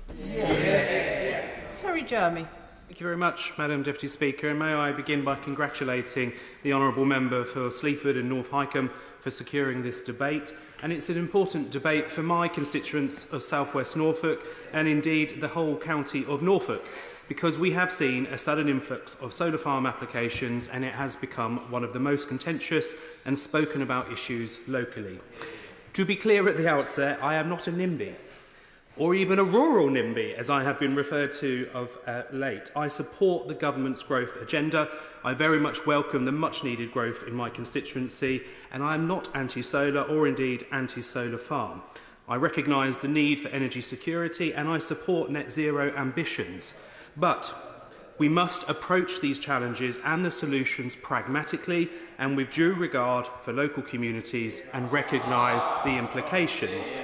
Terry Jermy. Thank you very much, Madam Deputy Speaker, and may I begin by congratulating the Honourable Member for Sleaford and North Hykeham for securing this debate. And it's an important debate for my constituents of South West Norfolk and indeed the whole county of Norfolk, because we have seen a sudden influx of solar farm applications and it has become one of the most contentious and spoken about issues locally. To be clear at the outset, I am not a NIMBY, or even a rural NIMBY, as I have been referred to of late. I support the government's growth agenda. I very much welcome the much-needed growth in my constituency, and I am not anti-solar or indeed anti-solar farm. I recognise the need for energy security and I support net zero ambitions. But we must approach these challenges and the solutions pragmatically and with due regard for local communities and recognise the implications.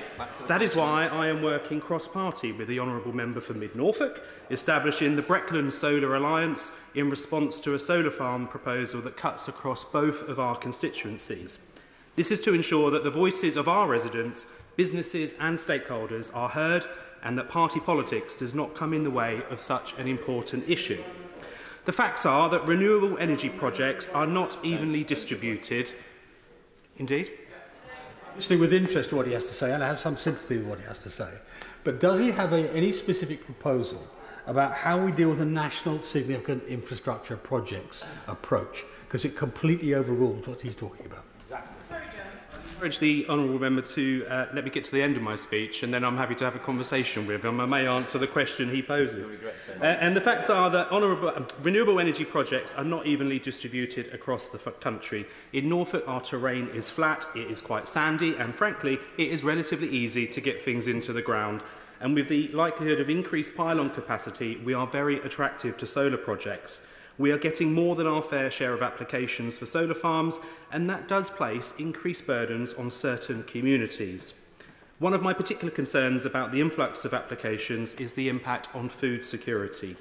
That is why I am working cross-party with the Honourable Member for Mid-Norfolk, establishing the Breckland Solar Alliance in response to a solar farm proposal that cuts across both of our constituencies. This is to ensure that the voices of our residents, businesses and stakeholders are heard and that party politics does not come in the way of such an important issue. The facts are that renewable energy projects are not evenly distributed. Indeed? Listening with interest to what he has to say, and I have some sympathy with what he has to say, but does he have any specific proposal about how we deal with a national significant infrastructure projects approach? Because it completely overrules what he's talking about. I urge the Honourable Member to let me get to the end of my speech and then I'm happy to have a conversation with him. I may answer the question he poses. And the facts are that renewable energy projects are not evenly distributed across the country. In Norfolk, our terrain is flat, it is quite sandy, and frankly, it is relatively easy to get things into the ground. And with the likelihood of increased pylon capacity, we are very attractive to solar projects. We are getting more than our fair share of applications for solar farms, and that does place increased burdens on certain communities. One of my particular concerns about the influx of applications is the impact on food security.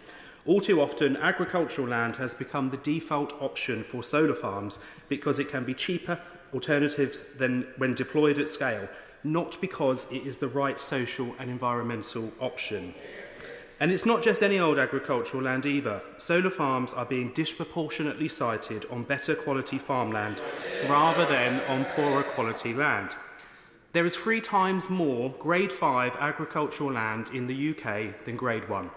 All too often, agricultural land has become the default option for solar farms because it can be cheaper alternatives than when deployed at scale, not because it is the right social and environmental option. And it's not just any old agricultural land either. Solar farms are being disproportionately sited on better quality farmland rather than on poorer quality land. There is 3 times more Grade 5 agricultural land in the UK than Grade 1.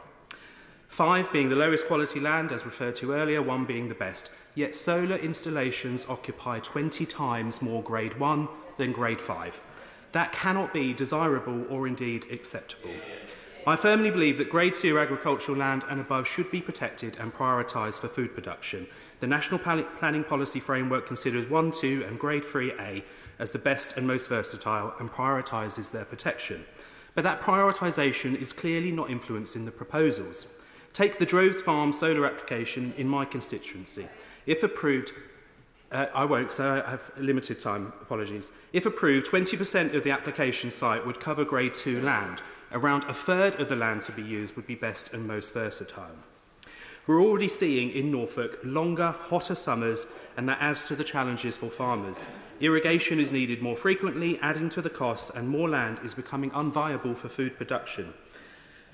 5 being the lowest quality land, as referred to earlier, 1 being the best. Yet solar installations occupy 20 times more Grade 1 than Grade 5. That cannot be desirable or indeed acceptable. I firmly believe that Grade 2 agricultural land and above should be protected and prioritised for food production. The National Planning Policy Framework considers 1, 2 and Grade 3A as the best and most versatile and prioritises their protection. But that prioritisation is clearly not influencing the proposals. Take the Droves Farm solar application in my constituency. If approved, I won't, so I have limited time, apologies. If approved, 20% of the application site would cover Grade 2 land. Around a third of the land to be used would be best and most versatile. We're already seeing in Norfolk longer, hotter summers, and that adds to the challenges for farmers. Irrigation is needed more frequently, adding to the costs, and more land is becoming unviable for food production.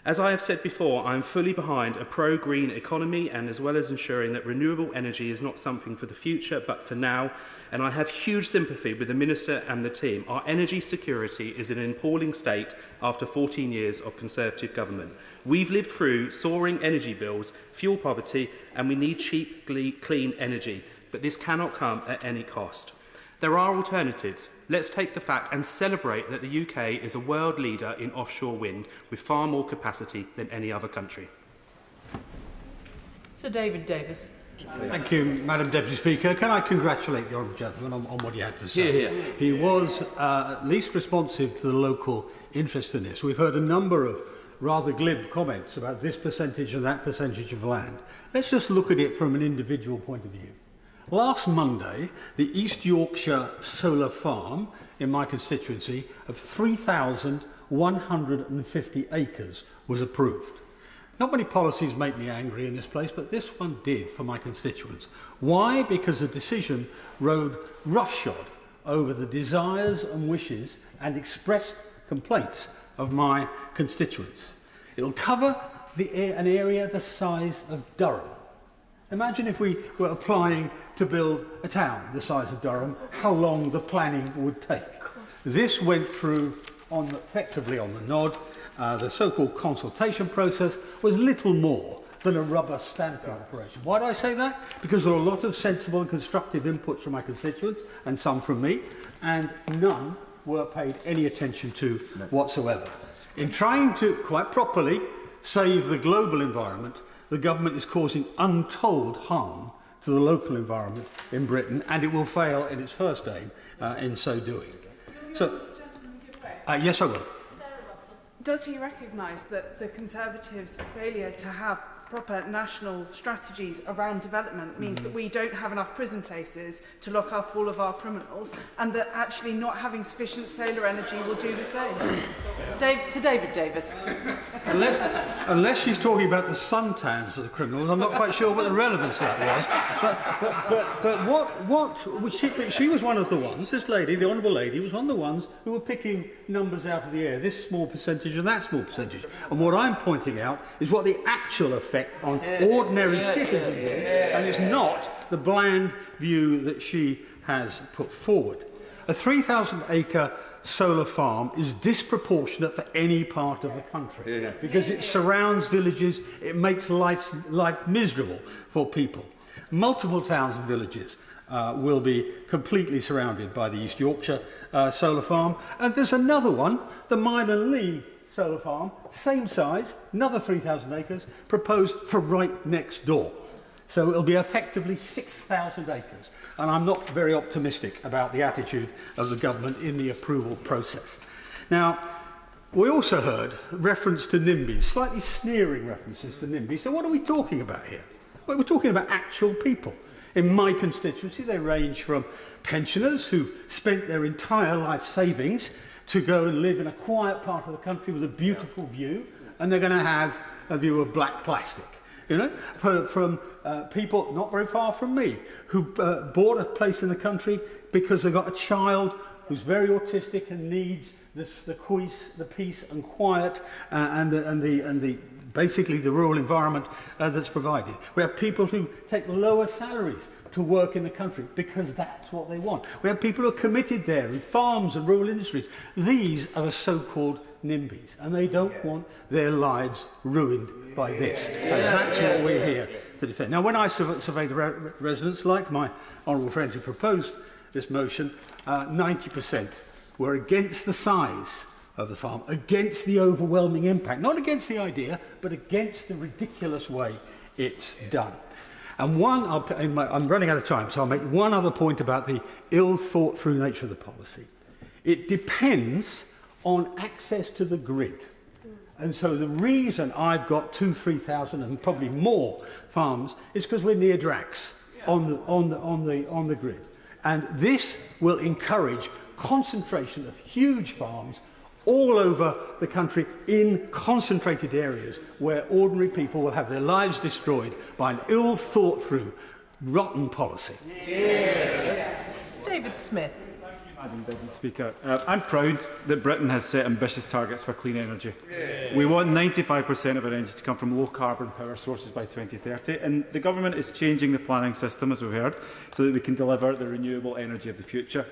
As I have said before, I am fully behind a pro-green economy and as well as ensuring that renewable energy is not something for the future but for now, and I have huge sympathy with the Minister and the team. Our energy security is in an appalling state after 14 years of Conservative government. We've lived through soaring energy bills, fuel poverty, and we need cheap, clean energy, but this cannot come at any cost. There are alternatives. Let's take the fact and celebrate that the UK is a world leader in offshore wind with far more capacity than any other country. Sir David Davis. Thank you, Madam Deputy Speaker. Can I congratulate the Honourable Gentleman on what he had to say? Hear, hear. He was at least responsive to the local interest in this. We've heard a number of rather glib comments about this percentage and that percentage of land. Let's just look at it from an individual point of view. Last Monday, the East Yorkshire solar farm in my constituency of 3,150 acres was approved. Not many policies make me angry in this place, but this one did for my constituents. Why? Because the decision rode roughshod over the desires and wishes and expressed complaints of my constituents. It'll cover an area the size of Durham. Imagine if we were applying to build a town the size of Durham, how long the planning would take. This went through effectively on the nod. The so-called consultation process was little more than a rubber stamping operation. Why do I say that? Because there are a lot of sensible and constructive inputs from my constituents and some from me, and none were paid any attention to whatsoever. In trying to, quite properly, save the global environment, the government is causing untold harm to the local environment in Britain, and it will fail in its first aim in so doing. So, yes, I will. Does he recognise that the Conservatives' failure to have proper national strategies around development means that we don't have enough prison places to lock up all of our criminals, and that actually not having sufficient solar energy will do the same? To David Davis. Unless she's talking about the suntans of the criminals, I'm not quite sure what the relevance of that was. But she was one of the ones, this lady, the Honourable Lady, was one of the ones who were picking numbers out of the air, this small percentage and that small percentage. And what I'm pointing out is what the actual effect on ordinary citizens is, and it's not the bland view that she has put forward. A 3,000-acre solar farm is disproportionate for any part of the country because it surrounds villages, it makes life miserable for people. Multiple towns and villages will be completely surrounded by the East Yorkshire solar farm, and there's another one, the Mine and Leigh solar farm, same size, another 3,000 acres, proposed for right next door. So it'll be effectively 6,000 acres. And I'm not very optimistic about the attitude of the government in the approval process. Now, we also heard reference to NIMBYs, slightly sneering references to NIMBYs. So what are we talking about here? Well, we're talking about actual people. In my constituency, they range from pensioners who've spent their entire life savings to go and live in a quiet part of the country with a beautiful view, and they're going to have a view of black plastic. You know, from people not very far from me who bought a place in the country because they got a child who's very autistic and needs the peace and quiet and basically the rural environment that's provided. We have people who take lower salaries to work in the country because that's what they want. We have people who are committed there in farms and rural industries. These are the so-called NIMBYs, and they don't want their lives ruined by this. And that's what we're here to defend. Now, when I surveyed the residents, like my honourable friend who proposed this motion, 90% were against the size of the farm, against the overwhelming impact, not against the idea, but against the ridiculous way it's done. And I'm running out of time, so I'll make one other point about the ill-thought-through nature of the policy. It depends on access to the grid. And so the reason I've got 2,000-3,000 and probably more farms is because we're near Drax on the grid. And this will encourage concentration of huge farms all over the country in concentrated areas where ordinary people will have their lives destroyed by an ill-thought-through, rotten policy. David Smith. Madam Deputy Speaker, I'm proud that Britain has set ambitious targets for clean energy. We want 95% of our energy to come from low-carbon power sources by 2030, and the Government is changing the planning system, as we've heard, so that we can deliver the renewable energy of the future.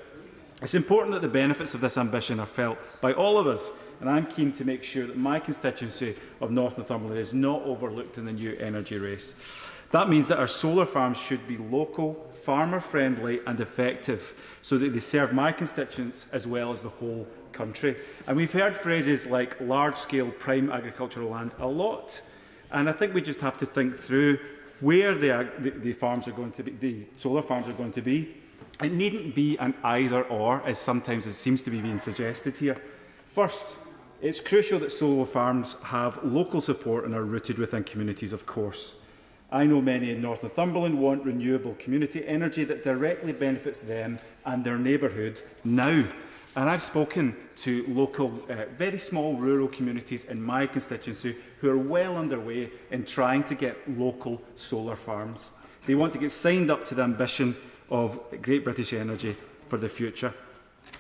It's important that the benefits of this ambition are felt by all of us, and I'm keen to make sure that my constituency of North Northumberland is not overlooked in the new energy race. That means that our solar farms should be local, farmer-friendly and effective, so that they serve my constituents as well as the whole country. And we've heard phrases like large-scale prime agricultural land a lot, and I think we just have to think through where the farms are going to be, the solar farms are going to be. It needn't be an either-or, as sometimes it seems to be being suggested here. First, it's crucial that solar farms have local support and are rooted within communities, of course. I know many in North Northumberland want renewable community energy that directly benefits them and their neighbourhood now. And I've spoken to local, very small rural communities in my constituency who are well underway in trying to get local solar farms. They want to get signed up to the ambition of Great British Energy for the future.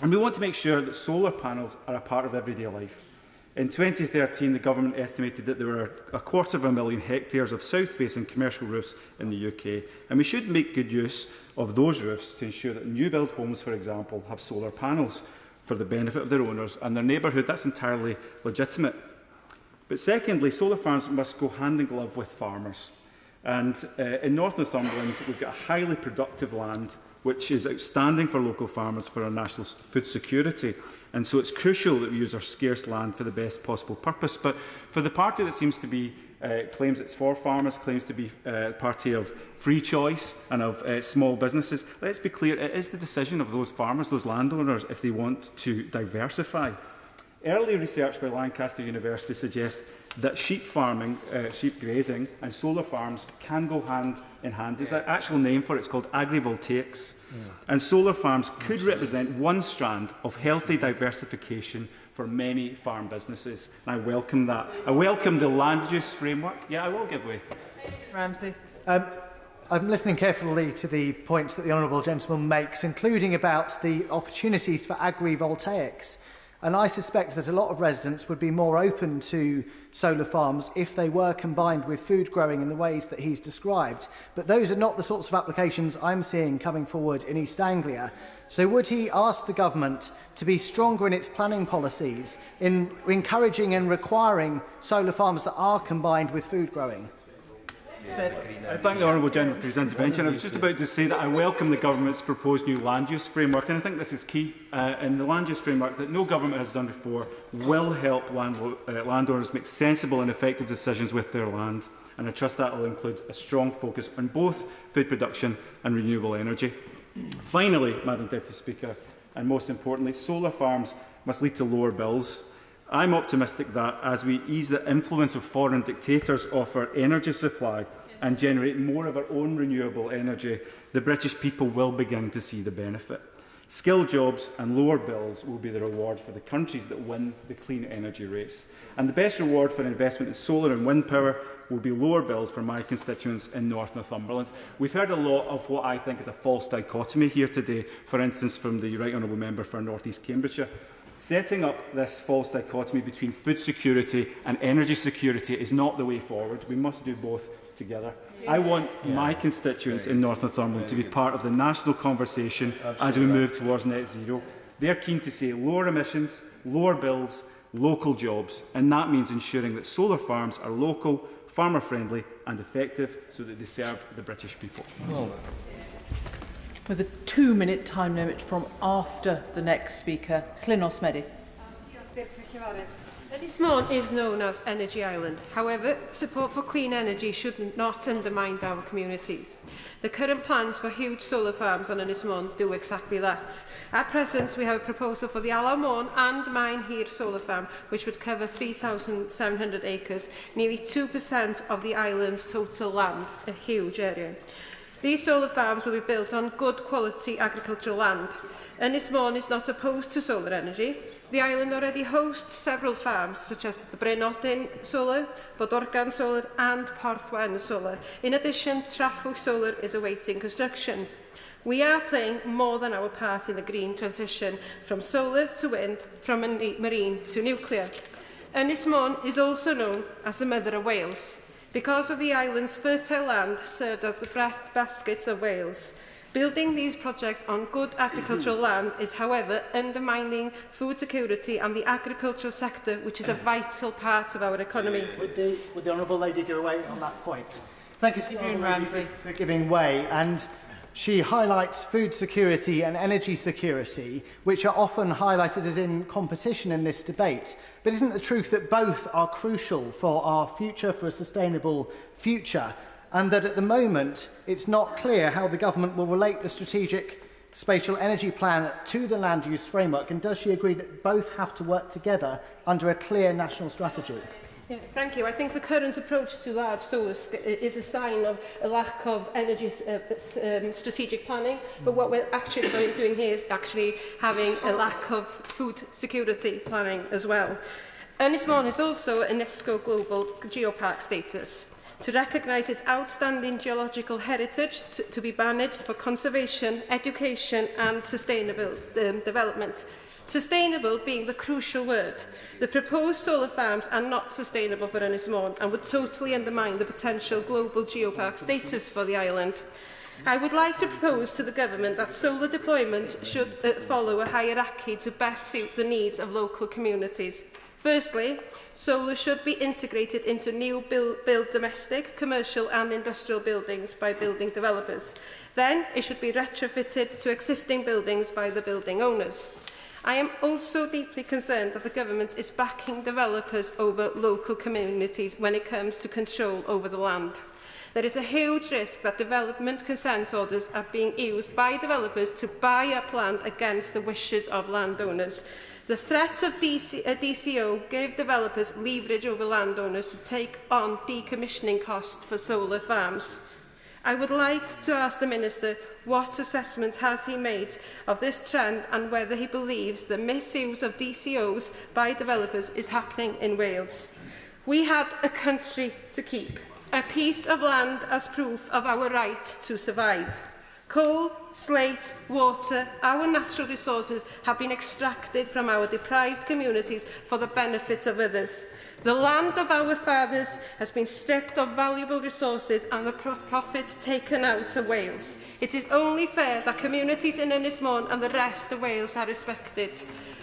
And we want to make sure that solar panels are a part of everyday life. In 2013, the Government estimated that there were 250,000 hectares of south-facing commercial roofs in the UK, and we should make good use of those roofs to ensure that new-build homes, for example, have solar panels for the benefit of their owners and their neighbourhood. That's entirely legitimate. But secondly, solar farms must go hand in glove with farmers. And in North Northumberland, we've got a highly productive land, which is outstanding for local farmers for our national food security. And so it's crucial that we use our scarce land for the best possible purpose. But for the party that seems to be, claims it's for farmers, claims to be a party of free choice and of small businesses, let's be clear, it is the decision of those farmers, those landowners, if they want to diversify. Early research by Lancaster University suggests that sheep farming, sheep grazing and solar farms can go hand in hand. There's an actual name for it, it's called agrivoltaics. And solar farms could represent one strand of healthy diversification for many farm businesses. And I welcome that. I welcome the land use framework. Yeah, I will give way. Ramsey. I'm listening carefully to the points that the honourable gentleman makes, including about the opportunities for agrivoltaics. And I suspect that a lot of residents would be more open to solar farms if they were combined with food growing in the ways that he's described. But those are not the sorts of applications I'm seeing coming forward in East Anglia. So would he ask the government to be stronger in its planning policies in encouraging and requiring solar farms that are combined with food growing? Smith. I thank the Honourable Gentleman for his intervention. I was just about to say that I welcome the Government's proposed new land use framework, and I think this is key. In the land use framework that no government has done before will help landowners make sensible and effective decisions with their land, and I trust that will include a strong focus on both food production and renewable energy. Finally, Madam Deputy Speaker, and most importantly, solar farms must lead to lower bills. I'm optimistic that as we ease the influence of foreign dictators off our energy supply and generate more of our own renewable energy, the British people will begin to see the benefit. Skilled jobs and lower bills will be the reward for the countries that win the clean energy race. And the best reward for investment in solar and wind power will be lower bills for my constituents in North Northumberland. We've heard a lot of what I think is a false dichotomy here today, for instance from the Right Honourable Member for North East Cambridgeshire. Setting up this false dichotomy between food security and energy security is not the way forward. We must do both together. I want my constituents in North Northumberland to be part of the national conversation as we move towards net zero. They're keen to see lower emissions, lower bills, local jobs, and that means ensuring that solar farms are local, farmer-friendly and effective so that they serve the British people. With a 2-minute time limit from after the next speaker, Llinos, Medi. Ynys Môn is known as Energy Island. However, support for clean energy should not undermine our communities. The current plans for huge solar farms on Ynys Môn do exactly that. At present, we have a proposal for the Lamont and Mine Hir solar farm, which would cover 3,700 acres, nearly 2% of the island's total land, a huge area. These solar farms will be built on good quality agricultural land. Ynys Môn is not opposed to solar energy. The island already hosts several farms, such as the Brynodyn Solar, Bodorgan Solar and Porthwen Solar. In addition, Traflwch Solar is awaiting construction. We are playing more than our part in the green transition, from solar to wind, from marine to nuclear. Ynys Môn is also known as the Mother of Wales, because of the island's fertile land served as the baskets of Wales. Building these projects on good agricultural land is, however, undermining food security and the agricultural sector, which is a vital part of our economy. Would the Honourable Lady go away on that point? Thank you to the Honourable Lady for giving way. And she highlights food security and energy security, which are often highlighted as in competition in this debate. But isn't the truth that both are crucial for our future, for a sustainable future? And that at the moment it's not clear how the government will relate the strategic spatial energy plan to the land use framework, and does she agree that both have to work together under a clear national strategy? Yeah, thank you. I think the current approach to large solar is a sign of a lack of energy strategic planning, but what we're actually doing here is actually having a lack of food security planning as well. Ynys Môn is also a UNESCO Global Geopark status, to recognise its outstanding geological heritage, to be managed for conservation, education and sustainable development. Sustainable being the crucial word. The proposed solar farms are not sustainable for Ynys Môn and would totally undermine the potential global geopark status for the island. I would like to propose to the government that solar deployment should follow a hierarchy to best suit the needs of local communities. Firstly, solar should be integrated into new build domestic, commercial and industrial buildings by building developers. Then it should be retrofitted to existing buildings by the building owners. I am also deeply concerned that the government is backing developers over local communities when it comes to control over the land. There is a huge risk that development consent orders are being used by developers to buy up land against the wishes of landowners. The threat of DCO gave developers leverage over landowners to take on decommissioning costs for solar farms. I would like to ask the Minister what assessment has he made of this trend and whether he believes the misuse of DCOs by developers is happening in Wales. We have a country to keep, a piece of land as proof of our right to survive. Coal, slate, water, our natural resources have been extracted from our deprived communities for the benefit of others. The land of our fathers has been stripped of valuable resources and the profits taken out of Wales. It is only fair that communities in Ynys Môn and the rest of Wales are respected.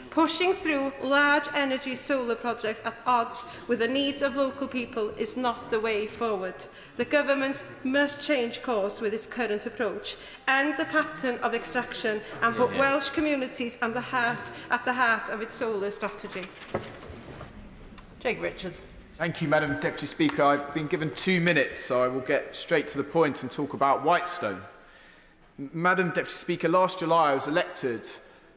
Pushing through large energy solar projects at odds with the needs of local people is not the way forward. The government must change course with its current approach, end the pattern of extraction and put Welsh communities at the heart of its solar strategy. Jake Richards. Thank you, Madam Deputy Speaker. I've been given 2 minutes, so I will get straight to the point and talk about Whitestone. Madam Deputy Speaker, last July I was elected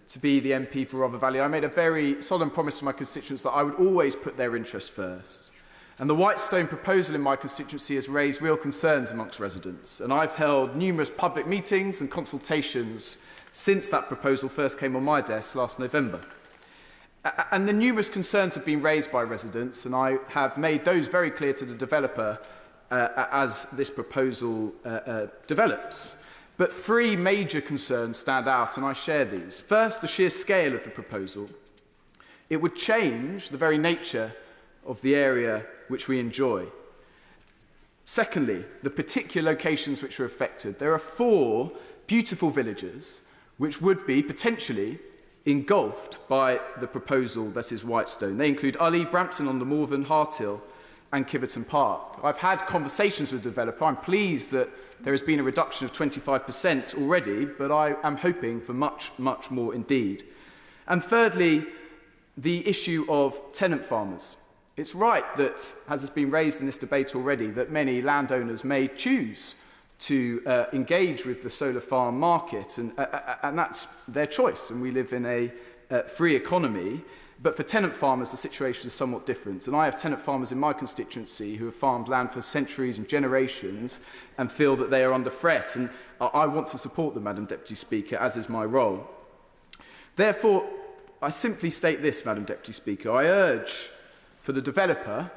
to be the MP for Rother Valley. I made a very solemn promise to my constituents that I would always put their interests first. And the Whitestone proposal in my constituency has raised real concerns amongst residents. And I've held numerous public meetings and consultations since that proposal first came on my desk last November. And the numerous concerns have been raised by residents, and I have made those very clear to the developer as this proposal develops. But three major concerns stand out, and I share these. First, the sheer scale of the proposal. It would change the very nature of the area which we enjoy. Secondly, the particular locations which are affected. There are 4 beautiful villages which would be potentially engulfed by the proposal that is Whitestone. They include Ulley, Brampton on the Morven, Harthill and Kiverton Park. I've had conversations with the developer. I'm pleased that there has been a reduction of 25% already, but I am hoping for much, much more indeed. And thirdly, the issue of tenant farmers. It's right that, as has been raised in this debate already, that many landowners may choose to engage with the solar farm market, and that's their choice, and we live in a free economy. But for tenant farmers, the situation is somewhat different. And I have tenant farmers in my constituency who have farmed land for centuries and generations and feel that they are under threat. And I want to support them, Madam Deputy Speaker, as is my role. Therefore, I simply state this, Madam Deputy Speaker. I urge for the developer,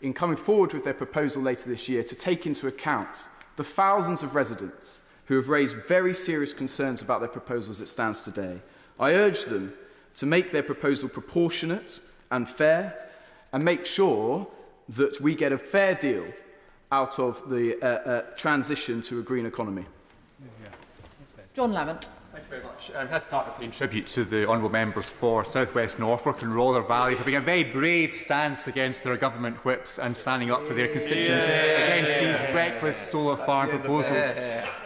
in coming forward with their proposal later this year, to take into account the thousands of residents who have raised very serious concerns about their proposal as it stands today. I urge them to make their proposal proportionate and fair, and make sure that we get a fair deal out of the transition to a green economy. John Lamont. Thank you very much. Let's start with paying tribute to the honourable members for South West Norfolk and Rother Valley for being a very brave stance against their government whips and standing up for their constituents against these reckless solar farm proposals.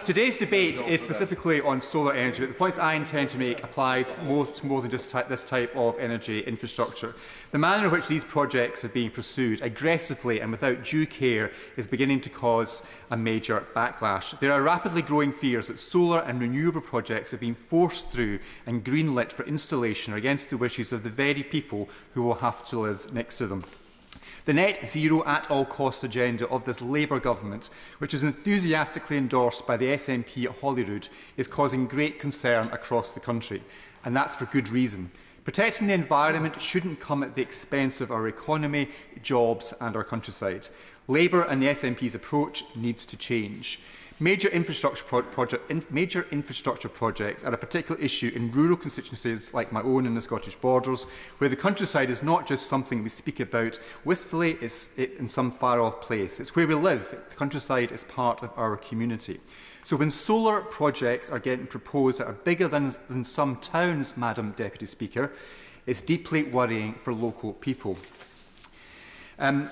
Today's debate is specifically on solar energy, but the points I intend to make apply to more than just this type of energy infrastructure. The manner in which these projects are being pursued aggressively and without due care is beginning to cause a major backlash. There are rapidly growing fears that solar and renewable projects are being forced through and greenlit for installation against the wishes of the very people who will have to live next to them. The net zero at all costs agenda of this Labour government, which is enthusiastically endorsed by the SNP at Holyrood, is causing great concern across the country, and that's for good reason. Protecting the environment shouldn't come at the expense of our economy, jobs and our countryside. Labour and the SNP's approach needs to change. Major infrastructure projects are a particular issue in rural constituencies like my own in the Scottish borders, where the countryside is not just something we speak about wistfully, it's in some far-off place. It's where we live. The countryside is part of our community. So when solar projects are getting proposed that are bigger than some towns, Madam Deputy Speaker, it's deeply worrying for local people. Time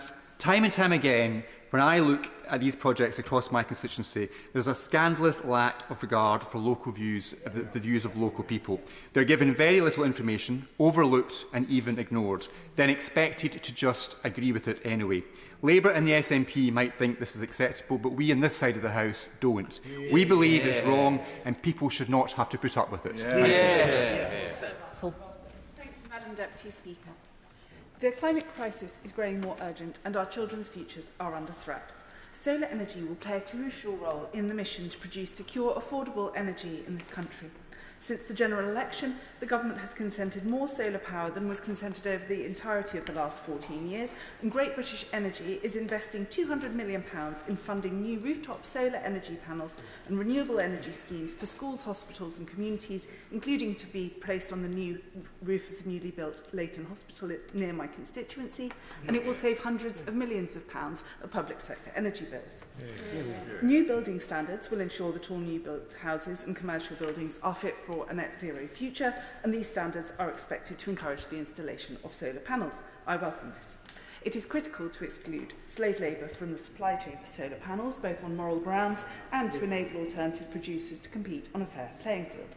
and time again, when I look at these projects across my constituency, there's a scandalous lack of regard for local views, the views of local people. They're given very little information, overlooked and even ignored, then expected to just agree with it anyway. Labour and the SNP might think this is acceptable, but we on this side of the House don't. We believe it's wrong and people should not have to put up with it. Thank you, Madam Deputy Speaker. The climate crisis is growing more urgent and our children's futures are under threat. Solar energy will play a crucial role in the mission to produce secure, affordable energy in this country. Since the general election, the government has consented more solar power than was consented over the entirety of the last 14 years, and Great British Energy is investing £200 million in funding new rooftop solar energy panels and renewable energy schemes for schools, hospitals and communities, including to be placed on the new roof of the newly built Leighton Hospital near my constituency, and it will save hundreds of millions of pounds of public sector energy bills. New building standards will ensure that all new built houses and commercial buildings are fit for a net zero future, and these standards are expected to encourage the installation of solar panels. I welcome this. It is critical to exclude slave labour from the supply chain for solar panels, both on moral grounds and to enable alternative producers to compete on a fair playing field.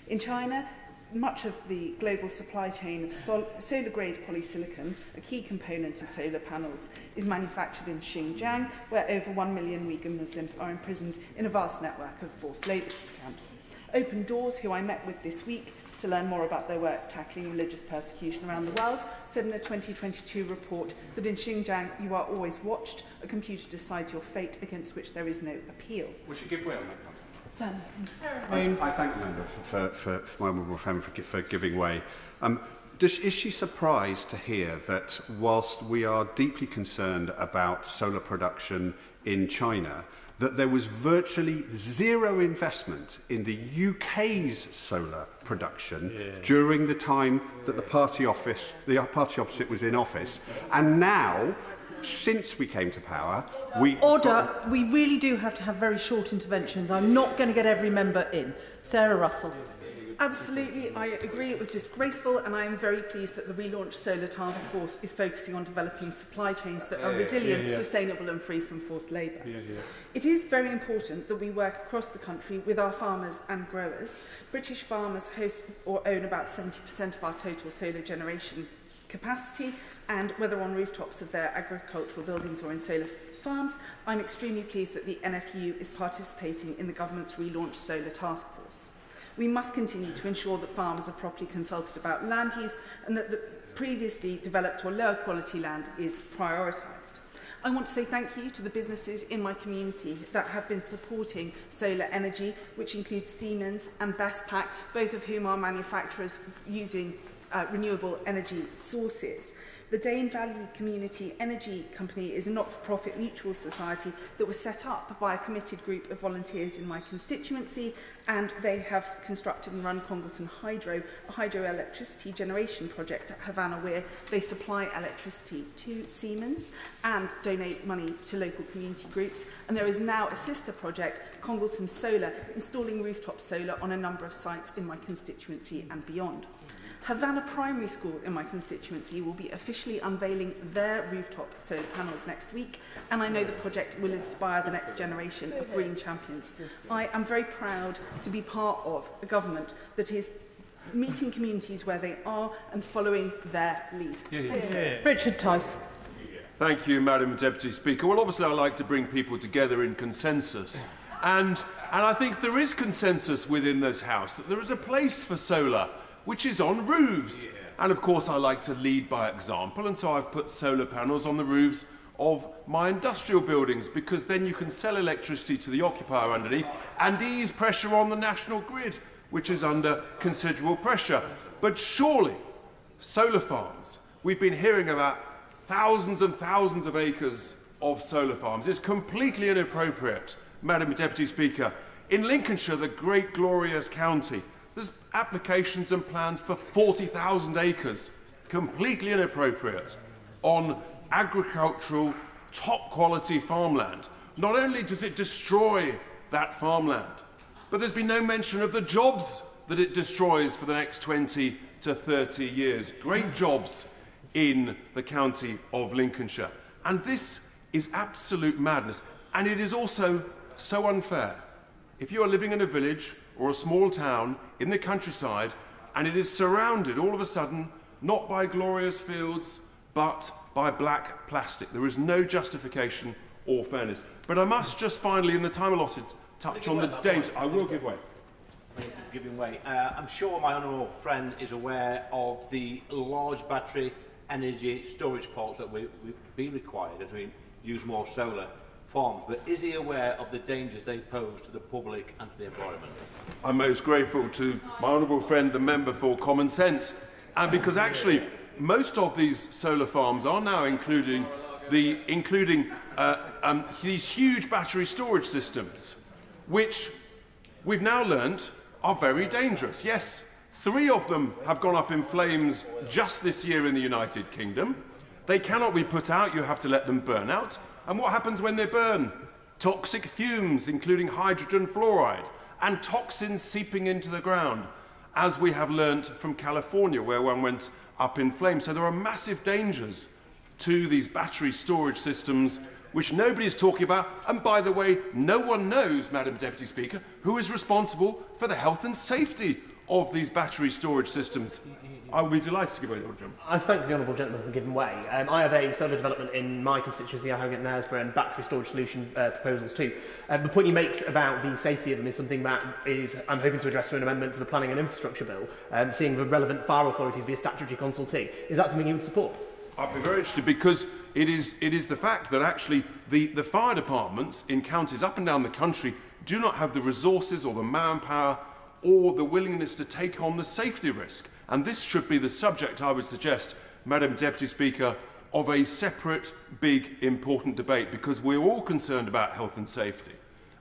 In China, much of the global supply chain of solar-grade polysilicon, a key component of solar panels, is manufactured in Xinjiang, where over 1 million Uyghur Muslims are imprisoned in a vast network of forced labour camps. Open Doors, who I met with this week to learn more about their work tackling religious persecution around the world, said in a 2022 report that in Xinjiang you are always watched, a computer decides your fate against which there is no appeal. We should give way on that one. I thank the member for my honourable friend for giving way. Is she surprised to hear that whilst we are deeply concerned about solar production in China, that there was virtually zero investment in the UK's solar production during the time that the party opposite was in office, and now, since we came to power, Order. We really do have to have very short interventions. I'm not going to get every member in. Sarah Russell. Absolutely, I agree it was disgraceful, and I am very pleased that the relaunched Solar Task Force is focusing on developing supply chains that are resilient, sustainable and free from forced labour. It is very important that we work across the country with our farmers and growers. British farmers host or own about 70% of our total solar generation capacity, and whether on rooftops of their agricultural buildings or in solar farms, I'm extremely pleased that the NFU is participating in the government's relaunched Solar Task Force. We must continue to ensure that farmers are properly consulted about land use and that the previously developed or lower quality land is prioritised. I want to say thank you to the businesses in my community that have been supporting solar energy, which includes Siemens and Bestpac, both of whom are manufacturers using renewable energy sources. The Dane Valley Community Energy Company is a not-for-profit mutual society that was set up by a committed group of volunteers in my constituency, and they have constructed and run Congleton Hydro, a hydroelectricity generation project at Havana where they supply electricity to Siemens and donate money to local community groups. And there is now a sister project, Congleton Solar, installing rooftop solar on a number of sites in my constituency and beyond. Havana Primary School in my constituency will be officially unveiling their rooftop solar panels next week, and I know the project will inspire the next generation of green champions. I am very proud to be part of a government that is meeting communities where they are and following their lead. Richard Tice. Thank you, Madam Deputy Speaker. Well, obviously I like to bring people together in consensus, and I think there is consensus within this House that there is a place for solar which is on roofs. And of course I like to lead by example, and so I've put solar panels on the roofs of my industrial buildings, because then you can sell electricity to the occupier underneath and ease pressure on the national grid, which is under considerable pressure. But surely, solar farms, we've been hearing about thousands and thousands of acres of solar farms. It's completely inappropriate, Madam Deputy Speaker. In Lincolnshire, the great glorious county, there's applications and plans for 40,000 acres, completely inappropriate, on agricultural, top-quality farmland. Not only does it destroy that farmland, but there's been no mention of the jobs that it destroys for the next 20 to 30 years. Great jobs in the county of Lincolnshire. And this is absolute madness. And it is also so unfair. If you are living in a village or a small town in the countryside, and it is surrounded all of a sudden not by glorious fields but by black plastic, there is no justification or fairness. But I must just finally, in the time allotted, touch on the danger. I will give way. Thank you for giving way. I'm sure my honourable friend is aware of the large battery energy storage poles that will be required as we use more solar farms, but is he aware of the dangers they pose to the public and to the environment? I'm most grateful to my honourable friend, the member for common sense, and because actually most of these solar farms are now including these huge battery storage systems, which we've now learnt are very dangerous. Yes, 3 of them have gone up in flames just this year in the United Kingdom. They cannot be put out, you have to let them burn out. And what happens when they burn? Toxic fumes, including hydrogen fluoride, and toxins seeping into the ground, as we have learnt from California, where one went up in flames. So there are massive dangers to these battery storage systems, which nobody is talking about. And by the way, no one knows, Madam Deputy Speaker, who is responsible for the health and safety of these battery storage systems. I will be delighted to give way to the Honourable Gentleman. I thank the Honourable Gentleman for giving way. I have a solar development in my constituency, Hykeham and Knaresborough, and battery storage solution proposals too. The point he makes about the safety of them is something that I'm hoping to address through an amendment to the Planning and Infrastructure Bill, seeing the relevant fire authorities be a statutory consultee. Is that something you would support? I'd be very interested, because it is the fact that actually the fire departments in counties up and down the country do not have the resources or the manpower or the willingness to take on the safety risk. And this should be the subject, I would suggest, Madam Deputy Speaker, of a separate, big, important debate, because we're all concerned about health and safety.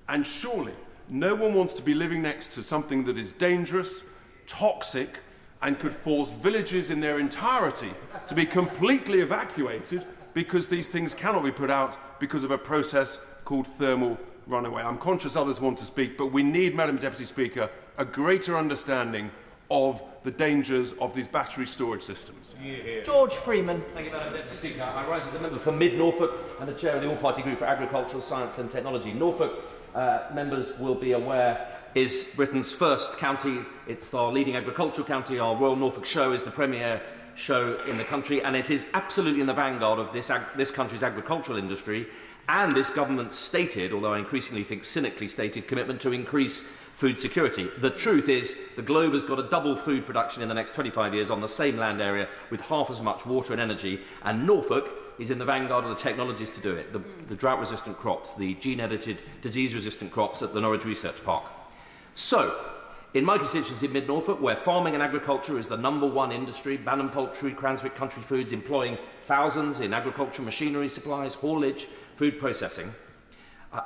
And surely no one wants to be living next to something that is dangerous, toxic, and could force villages in their entirety to be completely evacuated because these things cannot be put out because of a process called thermal runaway. I'm conscious others want to speak, but we need, Madam Deputy Speaker, a greater understanding of the dangers of these battery storage systems. George Freeman. Thank you, Madam Deputy Speaker. I rise as a member for Mid-Norfolk and the chair of the All-Party Group for Agricultural Science and Technology. Norfolk, members will be aware, is Britain's first county. It's our leading agricultural county. Our Royal Norfolk Show is the premier show in the country, and it is absolutely in the vanguard of this country's agricultural industry and this government's stated, although I increasingly think cynically stated, commitment to increase food security. The truth is the globe has got to double food production in the next 25 years on the same land area with half as much water and energy, and Norfolk is in the vanguard of the technologies to do it, the drought-resistant crops, the gene-edited, disease-resistant crops at the Norwich Research Park. So, in my constituency in Mid-Norfolk, where farming and agriculture is the #1 industry, Banham Poultry, Cranswick Country Foods employing thousands in agricultural machinery supplies, haulage, food processing,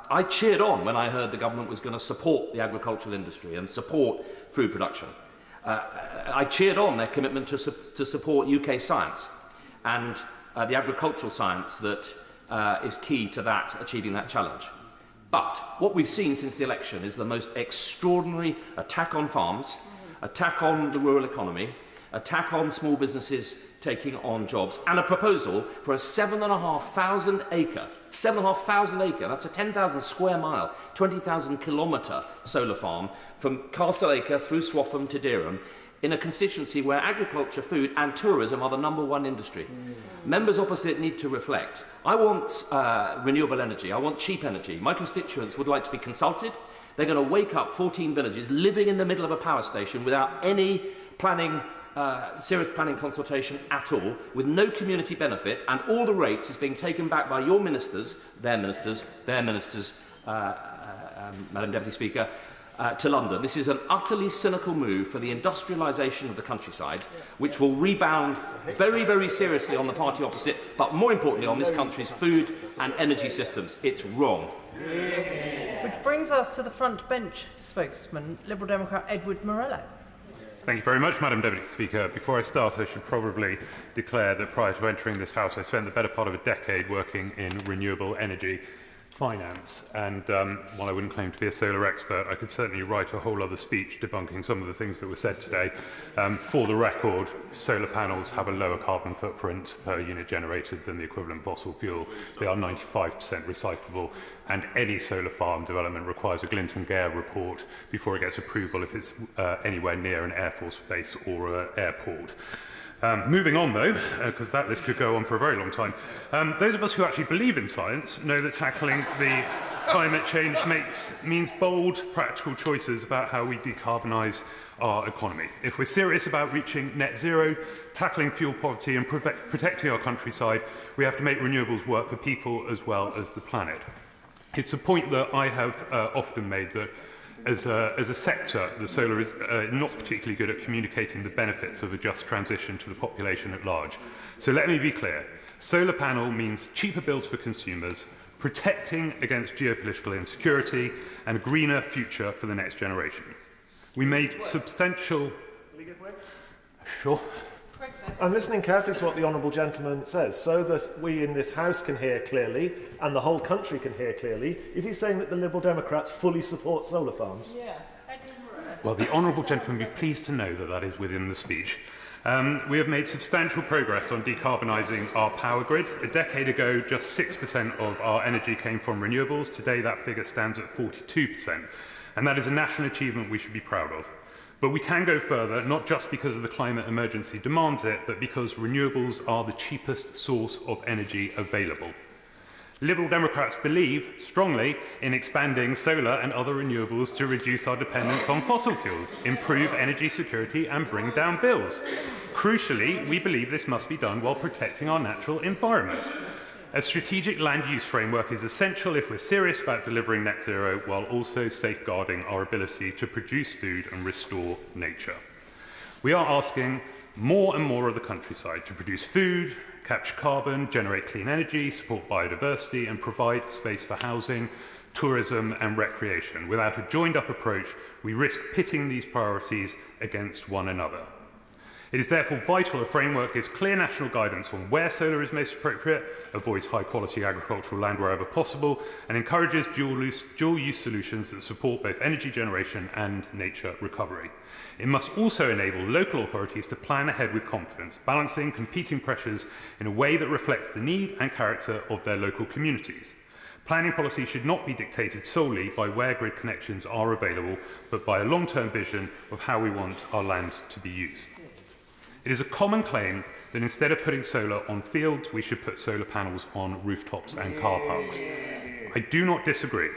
I cheered on when I heard the government was going to support the agricultural industry and support food production. I cheered on their commitment to support UK science and the agricultural science that is key to that, achieving that challenge. But what we've seen since the election is the most extraordinary attack on farms, attack on the rural economy, attack on small businesses taking on jobs, and a proposal for a 7,500 acre, that's a 10,000 square mile, 20,000 kilometre solar farm from Castleacre through Swaffham to Dereham, in a constituency where agriculture, food and tourism are the #1 industry. Members opposite need to reflect. I want renewable energy. I want cheap energy. My constituents would like to be consulted. They're going to wake up 14 villages living in the middle of a power station without any planning, serious planning consultation at all, with no community benefit, and all the rates is being taken back by your ministers, their ministers, Madam Deputy Speaker, to London. This is an utterly cynical move for the industrialisation of the countryside, which will rebound very, very seriously on the party opposite, but more importantly on this country's food and energy systems. It's wrong. Which brings us to the front bench spokesman, Liberal Democrat Edward Morello. Thank you very much, Madam Deputy Speaker. Before I start, I should probably declare that prior to entering this House, I spent the better part of a decade working in renewable energy finance, and while I wouldn't claim to be a solar expert, I could certainly write a whole other speech debunking some of the things that were said today. For the record, solar panels have a lower carbon footprint per unit generated than the equivalent fossil fuel. They are 95% recyclable, and any solar farm development requires a Glint and Gale report before it gets approval if it's anywhere near an Air Force base or an airport. Moving on, though, because that list could go on for a very long time, those of us who actually believe in science know that tackling the climate change means bold, practical choices about how we decarbonise our economy. If we're serious about reaching net zero, tackling fuel poverty and protecting our countryside, we have to make renewables work for people as well as the planet. It's a point that I have often made, that as a sector, the solar is not particularly good at communicating the benefits of a just transition to the population at large. So let me be clear. Solar panel means cheaper bills for consumers, protecting against geopolitical insecurity, and a greener future for the next generation. We made substantial... Sure. I'm listening carefully to what the Honourable Gentleman says, so that we in this House can hear clearly, and the whole country can hear clearly. Is he saying that the Liberal Democrats fully support solar farms? Yeah. Well, the Honourable Gentleman will be pleased to know that that is within the speech. We have made substantial progress on decarbonising our power grid. A decade ago, just 6% of our energy came from renewables. Today, that figure stands at 42%. And that is a national achievement we should be proud of. But we can go further, not just because of the climate emergency demands it, but because renewables are the cheapest source of energy available. Liberal Democrats believe strongly in expanding solar and other renewables to reduce our dependence on fossil fuels, improve energy security and bring down bills. Crucially, we believe this must be done while protecting our natural environment. A strategic land use framework is essential if we're serious about delivering net zero while also safeguarding our ability to produce food and restore nature. We are asking more and more of the countryside to produce food, capture carbon, generate clean energy, support biodiversity and provide space for housing, tourism and recreation. Without a joined-up approach, we risk pitting these priorities against one another. It is therefore vital a framework gives clear national guidance on where solar is most appropriate, avoids high-quality agricultural land wherever possible, and encourages dual-use solutions that support both energy generation and nature recovery. It must also enable local authorities to plan ahead with confidence, balancing competing pressures in a way that reflects the need and character of their local communities. Planning policy should not be dictated solely by where grid connections are available, but by a long-term vision of how we want our land to be used. It is a common claim that instead of putting solar on fields, we should put solar panels on rooftops and car parks. I do not disagree,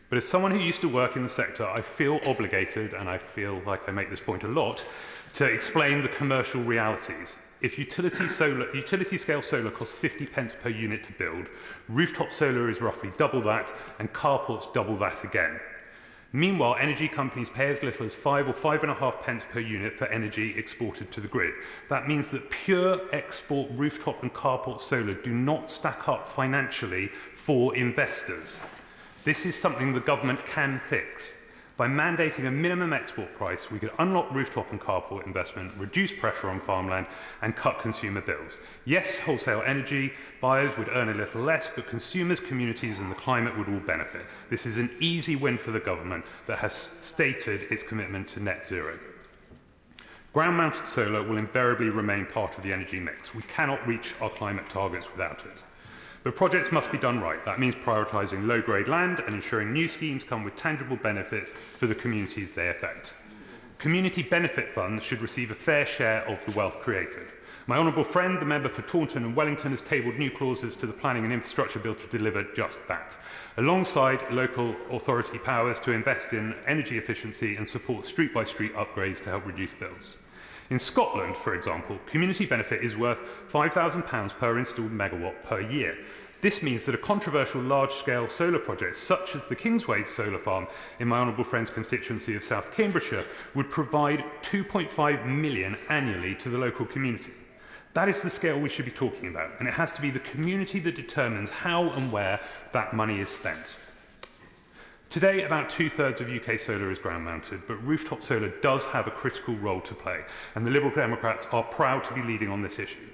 but as someone who used to work in the sector, I feel obligated, and I feel like I make this point a lot, to explain the commercial realities. If utility-scale solar costs 50 pence per unit to build, rooftop solar is roughly double that, and carports double that again. Meanwhile, energy companies pay as little as 5 or 5.5 pence per unit for energy exported to the grid. That means that pure export rooftop and carport solar do not stack up financially for investors. This is something the government can fix. By mandating a minimum export price, we could unlock rooftop and carport investment, reduce pressure on farmland, and cut consumer bills. Yes, wholesale energy buyers would earn a little less, but consumers, communities, and the climate would all benefit. This is an easy win for the government that has stated its commitment to net zero. Ground-mounted solar will invariably remain part of the energy mix. We cannot reach our climate targets without it. But projects must be done right. That means prioritising low-grade land and ensuring new schemes come with tangible benefits for the communities they affect. Community benefit funds should receive a fair share of the wealth created. My honourable friend, the member for Taunton and Wellington, has tabled new clauses to the Planning and Infrastructure Bill to deliver just that, alongside local authority powers to invest in energy efficiency and support street-by-street upgrades to help reduce bills. In Scotland, for example, community benefit is worth £5,000 per installed megawatt per year. This means that a controversial large-scale solar project, such as the Kingsway solar farm in my honourable friend's constituency of South Cambridgeshire, would provide £2.5 million annually to the local community. That is the scale we should be talking about, and it has to be the community that determines how and where that money is spent. Today, about two-thirds of UK solar is ground-mounted, but rooftop solar does have a critical role to play, and the Liberal Democrats are proud to be leading on this issue.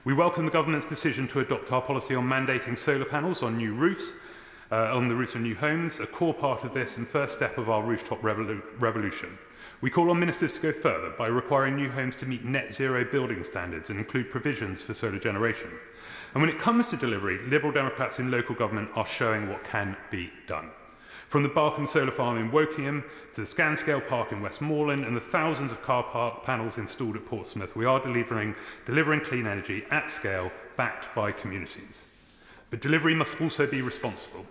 We welcome the government's decision to adopt our policy on mandating solar panels on new roofs, on the roofs of new homes, a core part of this and first step of our rooftop revolution. We call on ministers to go further by requiring new homes to meet net zero building standards and include provisions for solar generation. And when it comes to delivery, Liberal Democrats in local government are showing what can be done. From the Barclay solar farm in Hykeham to the Scanscale Park in Westmoreland and the thousands of car park panels installed at Portsmouth, we are delivering clean energy at scale, backed by communities. But delivery must also be responsible.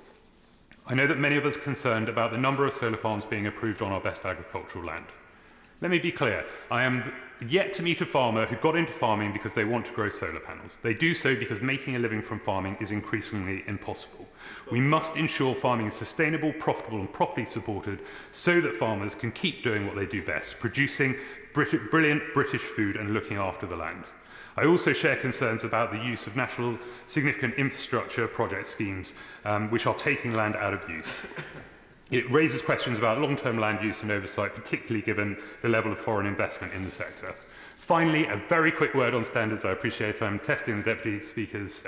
I know that many of us are concerned about the number of solar farms being approved on our best agricultural land. Let me be clear, I am yet to meet a farmer who got into farming because they want to grow solar panels. They do so because making a living from farming is increasingly impossible. We must ensure farming is sustainable, profitable and properly supported so that farmers can keep doing what they do best, producing brilliant British food and looking after the land. I also share concerns about the use of national significant infrastructure project schemes which are taking land out of use. It raises questions about long-term land use and oversight, particularly given the level of foreign investment in the sector. Finally, a very quick word on standards. I appreciate I'm testing the Deputy Speaker's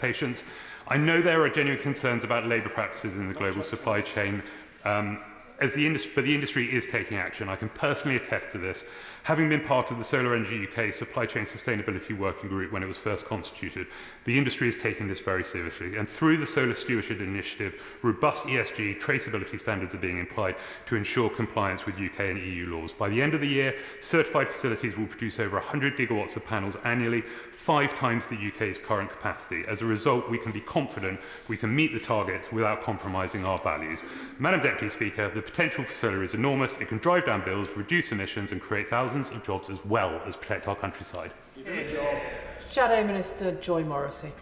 patience. I know there are genuine concerns about labour practices in the global supply chain, but the industry is taking action. I can personally attest to this, having been part of the Solar Energy UK Supply Chain Sustainability Working Group when it was first constituted. The industry is taking this very seriously, and through the Solar Stewardship Initiative, robust ESG traceability standards are being applied to ensure compliance with UK and EU laws. By the end of the year, certified facilities will produce over 100 gigawatts of panels annually, 5 times the UK's current capacity. As a result, we can be confident we can meet the targets without compromising our values. Madam Deputy Speaker, the potential for solar is enormous. It can drive down bills, reduce emissions and create thousands of jobs as well as protect our countryside. Shadow Minister Joy Morrissey.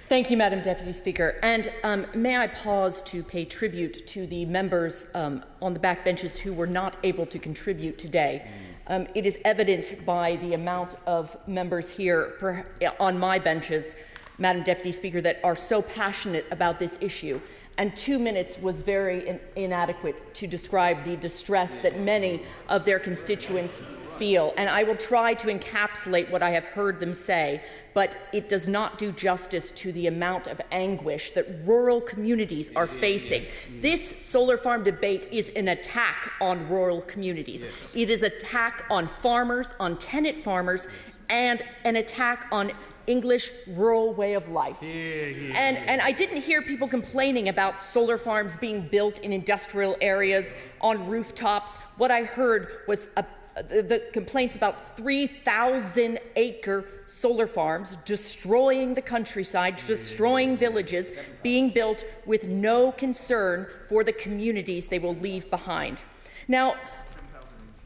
Thank you, Madam Deputy Speaker. And may I pause to pay tribute to the members on the backbenches who were not able to contribute today. It is evident by the amount of members here on my benches, Madam Deputy Speaker, that are so passionate about this issue. And 2 minutes was very inadequate to describe the distress that many of their constituents feel. And I will try to encapsulate what I have heard them say, but it does not do justice to the amount of anguish that rural communities are facing. This solar farm debate is an attack on rural communities. It is an attack on farmers, on tenant farmers, and an attack on English rural way of life. And I didn't hear people complaining about solar farms being built in industrial areas, on rooftops. What I heard was the complaints about 3,000-acre solar farms destroying the countryside, destroying villages, being built with no concern for the communities they will leave behind. Now,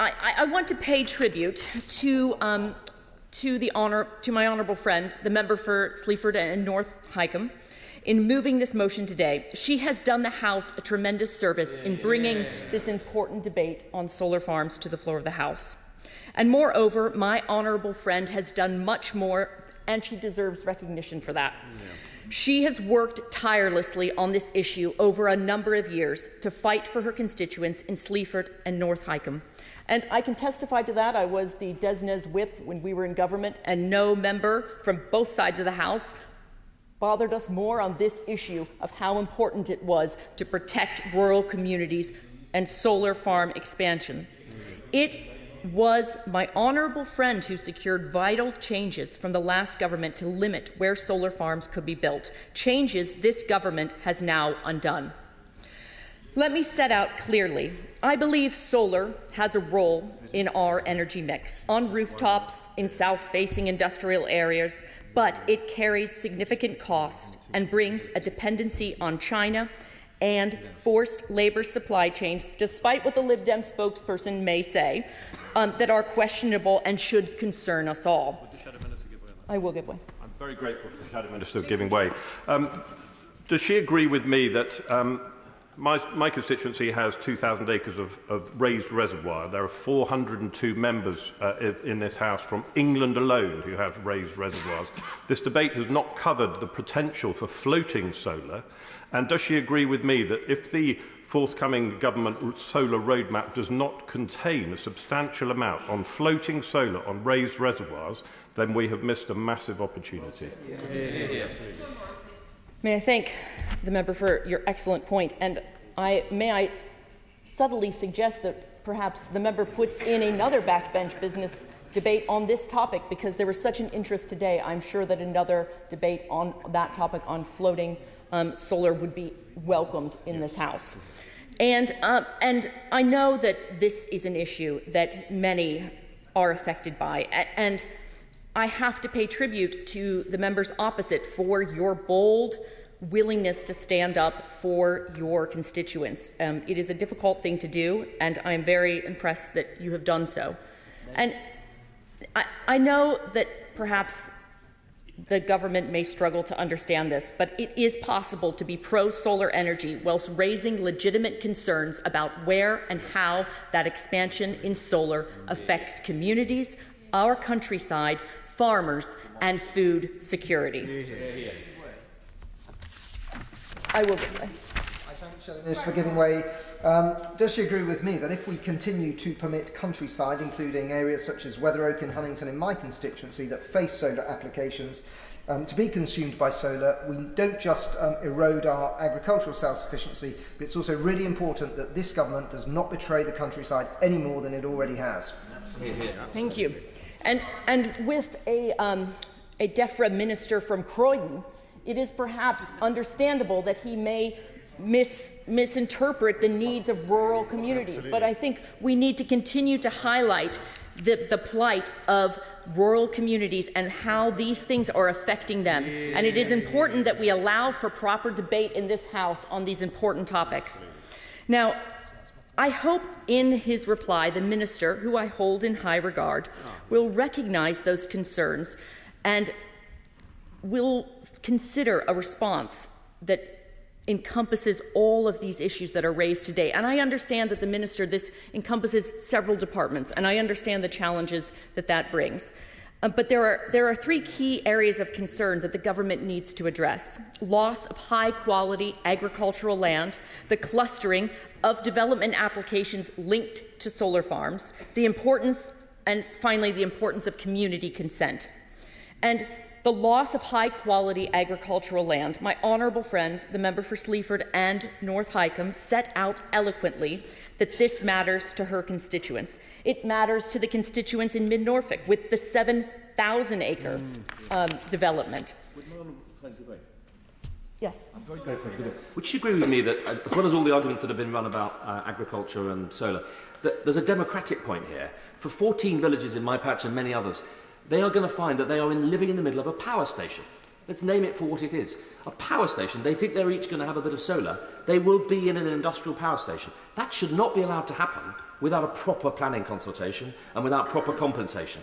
I want to pay tribute to my honourable friend, the member for Sleaford and North Hykeham, in moving this motion today. She has done the House a tremendous service in bringing this important debate on solar farms to the floor of the House. And moreover, my honourable friend has done much more, and she deserves recognition for that. She has worked tirelessly on this issue over a number of years to fight for her constituents in Sleaford and North Hykeham. And I can testify to that. I was the Desnes whip when we were in government, and no member from both sides of the House bothered us more on this issue of how important it was to protect rural communities and solar farm expansion. It was my honourable friend who secured vital changes from the last government to limit where solar farms could be built, changes this government has now undone. Let me set out clearly. I believe solar has a role in our energy mix, on rooftops, in south-facing industrial areas, but it carries significant cost and brings a dependency on China and forced labour supply chains, despite what the Lib Dem spokesperson may say, that are questionable and should concern us all. Would the Shadow Minister give way? I will give way. I'm very grateful to the Shadow Minister for giving way. Does she agree with me that my constituency has 2,000 acres of raised reservoir? There are 402 members in this House from England alone who have raised reservoirs. This debate has not covered the potential for floating solar. And does she agree with me that if the forthcoming government solar roadmap does not contain a substantial amount on floating solar on raised reservoirs, then we have missed a massive opportunity? May I thank the member for your excellent point, and may I subtly suggest that perhaps the member puts in another backbench business debate on this topic, because there was such an interest today. I'm sure that another debate on that topic on floating solar would be welcomed in this House. And I know that this is an issue that many are affected by, and I have to pay tribute to the members opposite for your bold willingness to stand up for your constituents. It is a difficult thing to do, and I'm very impressed that you have done so. And I know that perhaps the government may struggle to understand this, but it is possible to be pro-solar energy whilst raising legitimate concerns about where and how that expansion in solar affects communities, our countryside, farmers, and food security. I will give way. I thank Shadow Minister for giving way. Does she agree with me that if we continue to permit countryside, including areas such as Wetheroak and Huntington in my constituency that face solar applications, to be consumed by solar, we don't just erode our agricultural self-sufficiency, but it's also really important that this government does not betray the countryside any more than it already has. Thank you. And with a DEFRA minister from Croydon, it is perhaps understandable that he may misinterpret the needs of rural communities. But I think we need to continue to highlight the plight of rural communities and how these things are affecting them. And it is important that we allow for proper debate in this House on these important topics. Now, I hope in his reply the Minister, who I hold in high regard, will recognise those concerns and will consider a response that encompasses all of these issues that are raised today. And I understand that the Minister, this encompasses several departments, and I understand the challenges that that brings. But there are three key areas of concern that the government needs to address: loss of high-quality agricultural land, the clustering of development applications linked to solar farms, the importance, and finally the importance of community consent. And the loss of high-quality agricultural land, my honourable friend, the member for Sleaford and North Hykeham, set out eloquently that this matters to her constituents. It matters to the constituents in mid-Norfolk with the 7,000-acre development. Yes. Would you agree with me that, as well as all the arguments that have been run about agriculture and solar, that there's a democratic point here? For 14 villages in my patch and many others, they are going to find that they are living in the middle of a power station. Let's name it for what it is. A power station. They think they're each going to have a bit of solar. They will be in an industrial power station. That should not be allowed to happen without a proper planning consultation and without proper compensation.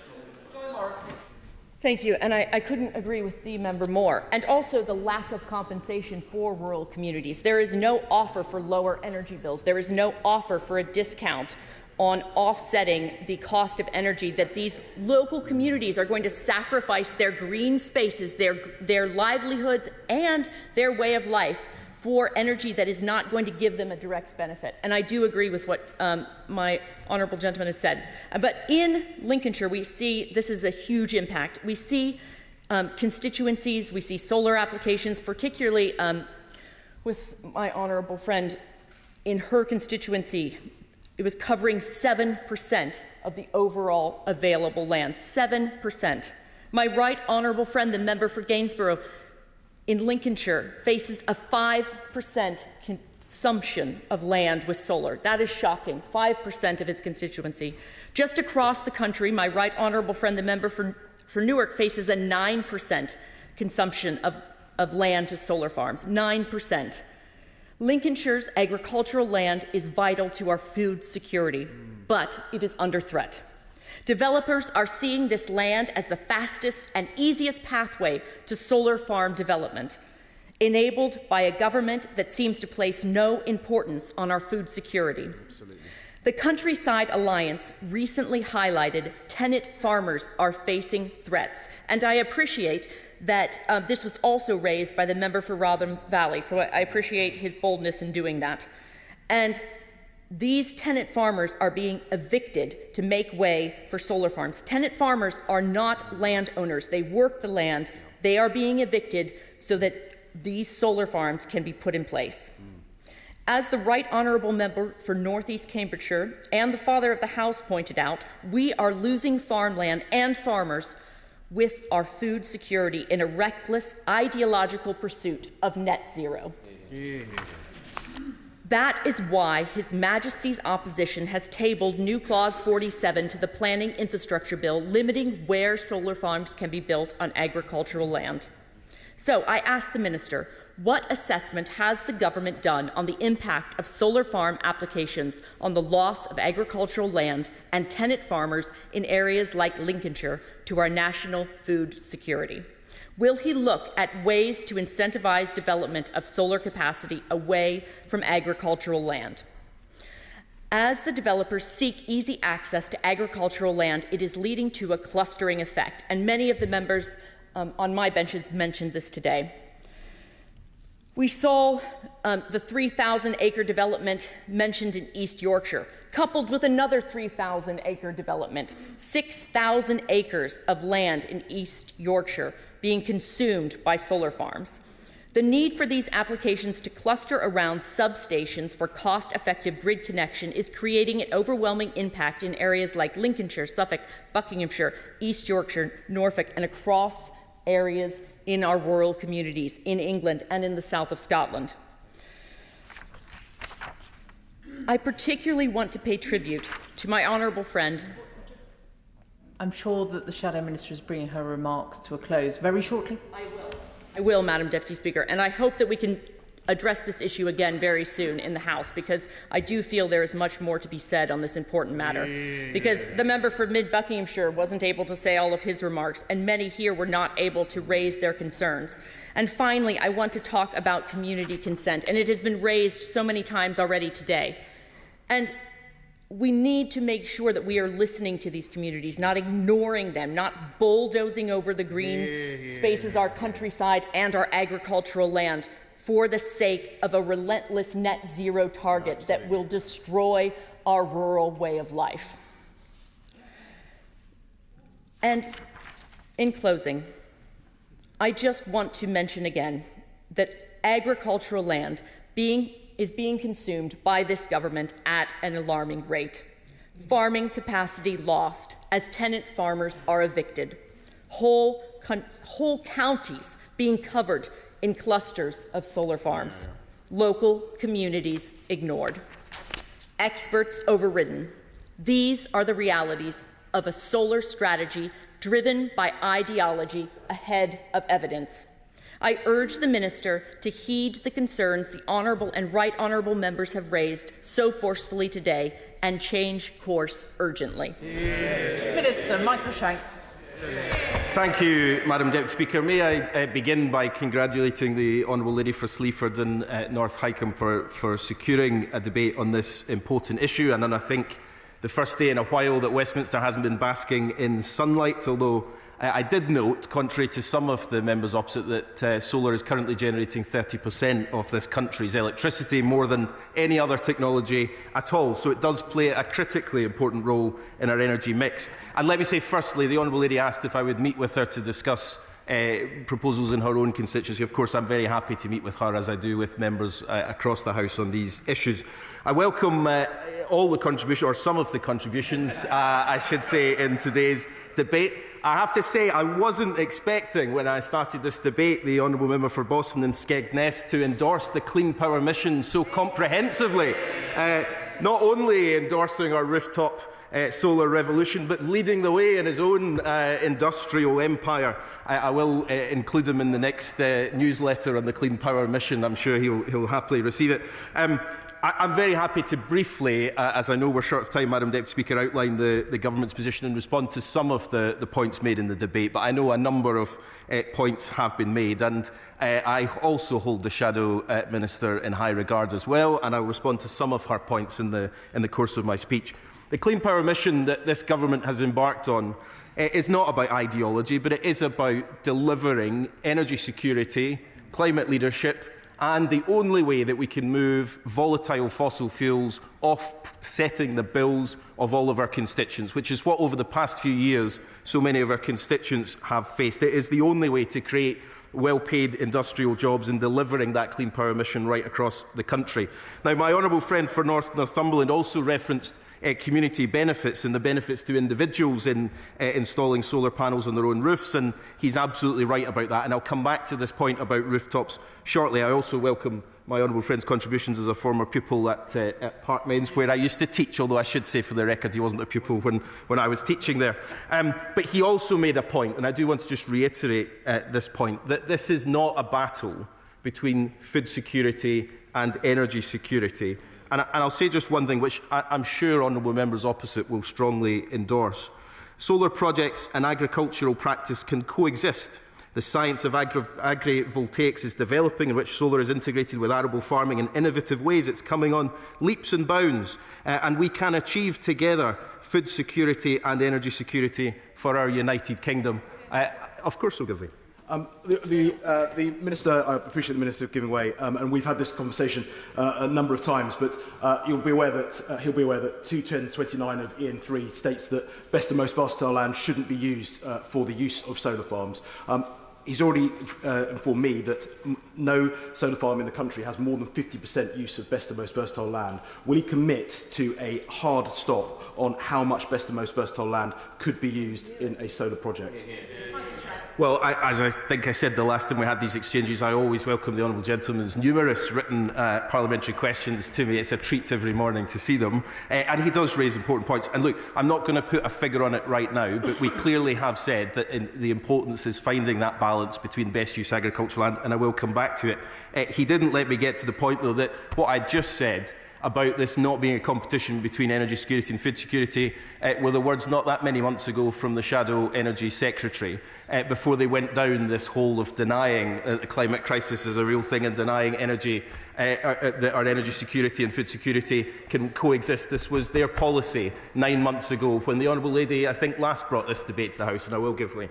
Thank you, and I couldn't agree with the member more. And also the lack of compensation for rural communities. There is no offer for lower energy bills. There is no offer for a discount on offsetting the cost of energy that these local communities are going to sacrifice their green spaces, their livelihoods, and their way of life for energy that is not going to give them a direct benefit. And I do agree with what my honourable gentleman has said. But in Lincolnshire, we see this is a huge impact. We see constituencies, we see solar applications, particularly with my honourable friend in her constituency. It was covering 7% of the overall available land. 7%. My right honourable friend, the member for Gainsborough in Lincolnshire, faces a 5% consumption of land with solar. That is shocking. 5% of his constituency. Just across the country, my right honourable friend, the member for Newark, faces a 9% consumption of land to solar farms. 9%. Lincolnshire's agricultural land is vital to our food security, but it is under threat. Developers are seeing this land as the fastest and easiest pathway to solar farm development, enabled by a government that seems to place no importance on our food security. Absolutely. The Countryside Alliance recently highlighted tenant farmers are facing threats, and I appreciate that this was also raised by the member for Rother Valley, so I appreciate his boldness in doing that. And these tenant farmers are being evicted to make way for solar farms. Tenant farmers are not landowners. They work the land. They are being evicted so that these solar farms can be put in place. As the right honourable member for North East Cambridgeshire and the father of the House pointed out, we are losing farmland and farmers with our food security in a reckless, ideological pursuit of net zero. Yeah. That is why His Majesty's opposition has tabled new Clause 47 to the Planning Infrastructure Bill, limiting where solar farms can be built on agricultural land. So I ask the Minister, what assessment has the government done on the impact of solar farm applications on the loss of agricultural land and tenant farmers in areas like Lincolnshire to our national food security? Will he look at ways to incentivize development of solar capacity away from agricultural land? As the developers seek easy access to agricultural land, it is leading to a clustering effect, and many of the members on my benches mentioned this today. We saw the 3,000-acre development mentioned in East Yorkshire, coupled with another 3,000-acre development, 6,000 acres of land in East Yorkshire being consumed by solar farms. The need for these applications to cluster around substations for cost-effective grid connection is creating an overwhelming impact in areas like Lincolnshire, Suffolk, Buckinghamshire, East Yorkshire, Norfolk, and across areas in our rural communities in England and in the south of Scotland. I particularly want to pay tribute to my honourable friend. I'm sure that the Shadow Minister is bringing her remarks to a close very shortly. I will, Madam Deputy Speaker, and I hope that we can address this issue again very soon in the House, because I do feel there is much more to be said on this important matter. Because the member for Mid-Buckinghamshire wasn't able to say all of his remarks, and many here were not able to raise their concerns. And finally, I want to talk about community consent, and it has been raised so many times already today. And we need to make sure that we are listening to these communities, not ignoring them, not bulldozing over the green spaces, our countryside and our agricultural land, for the sake of a relentless net zero target that will destroy our rural way of life. And in closing, I just want to mention again that agricultural land is being consumed by this government at an alarming rate. Farming capacity lost as tenant farmers are evicted. Whole counties being covered in clusters of solar farms. Local communities ignored. Experts overridden. These are the realities of a solar strategy driven by ideology ahead of evidence. I urge the Minister to heed the concerns the Honourable and Right Honourable members have raised so forcefully today and change course urgently. Minister, Michael Shanks. Thank you, Madam Deputy Speaker. May I begin by congratulating the Honourable Lady for Sleaford and North Hykeham for securing a debate on this important issue. And I think the first day in a while that Westminster hasn't been basking in sunlight, although I did note, contrary to some of the members opposite, that solar is currently generating 30% of this country's electricity, more than any other technology at all. So it does play a critically important role in our energy mix. And let me say firstly, the Honourable Lady asked if I would meet with her to discuss proposals in her own constituency. Of course, I'm very happy to meet with her, as I do with members across the House on these issues. I welcome all the contributions, or some of the contributions, I should say, in today's debate. I have to say, I wasn't expecting, when I started this debate, the Honourable Member for Boston and Skegness to endorse the Clean Power mission so comprehensively, not only endorsing our rooftop solar revolution, but leading the way in his own industrial empire. I will include him in the next newsletter on the Clean Power mission. I'm sure he'll happily receive it. I'm very happy to briefly, as I know we're short of time, Madam Deputy Speaker, outline the government's position and respond to some of the points made in the debate. But I know a number of points have been made, and I also hold the Shadow Minister in high regard as well, and I'll respond to some of her points in the course of my speech. The Clean Power mission that this government has embarked on is not about ideology, but it is about delivering energy security, climate leadership, and the only way that we can move volatile fossil fuels off setting the bills of all of our constituents, which is what over the past few years so many of our constituents have faced. It is the only way to create well-paid industrial jobs in delivering that clean power mission right across the country. Now, my honourable friend for Northumberland also referenced community benefits and the benefits to individuals in installing solar panels on their own roofs, and he's absolutely right about that. And I'll come back to this point about rooftops shortly. I also welcome my honourable friend's contributions as a former pupil at Parkmains, where I used to teach, although I should say for the record he wasn't a pupil when I was teaching there. But he also made a point, and I do want to just reiterate this point, that this is not a battle between food security and energy security. And I'll say just one thing, which I'm sure honourable members opposite will strongly endorse. Solar projects and agricultural practice can coexist. The science of agrivoltaics is developing, in which solar is integrated with arable farming in innovative ways. It's coming on leaps and bounds, and we can achieve together food security and energy security for our United Kingdom. Of course, we'll give way. The Minister, I appreciate the Minister giving way, and we've had this conversation a number of times, but he'll be aware that 210(29) of EN3 states that best and most versatile land shouldn't be used for the use of solar farms. He's already informed me that no solar farm in the country has more than 50% use of best and most versatile land. Will he commit to a hard stop on how much best and most versatile land could be used in a solar project? Well, as I think I said the last time we had these exchanges, I always welcome the Honourable Gentleman's numerous written parliamentary questions to me. It's a treat every morning to see them. And he does raise important points. And look, I'm not going to put a figure on it right now, but we clearly have said that the importance is finding that balance between best use agricultural land, and I will come back to it. He didn't let me get to the point, though, that what I just said about this not being a competition between energy security and food security were the words not that many months ago from the Shadow Energy Secretary before they went down this hole of denying the climate crisis as a real thing and denying energy, our energy security and food security can coexist. This was their policy 9 months ago when the Honourable Lady, I think, last brought this debate to the House, and I will give way.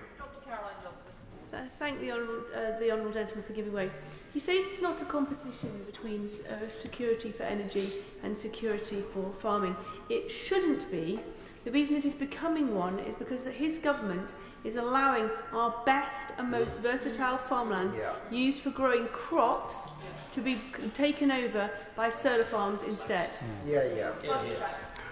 Thank the Honourable Gentleman for giving way. He says it's not a competition between security for energy and security for farming. It shouldn't be. The reason it is becoming one is because his government is allowing our best and most versatile farmland used for growing crops to be taken over by solar farms instead.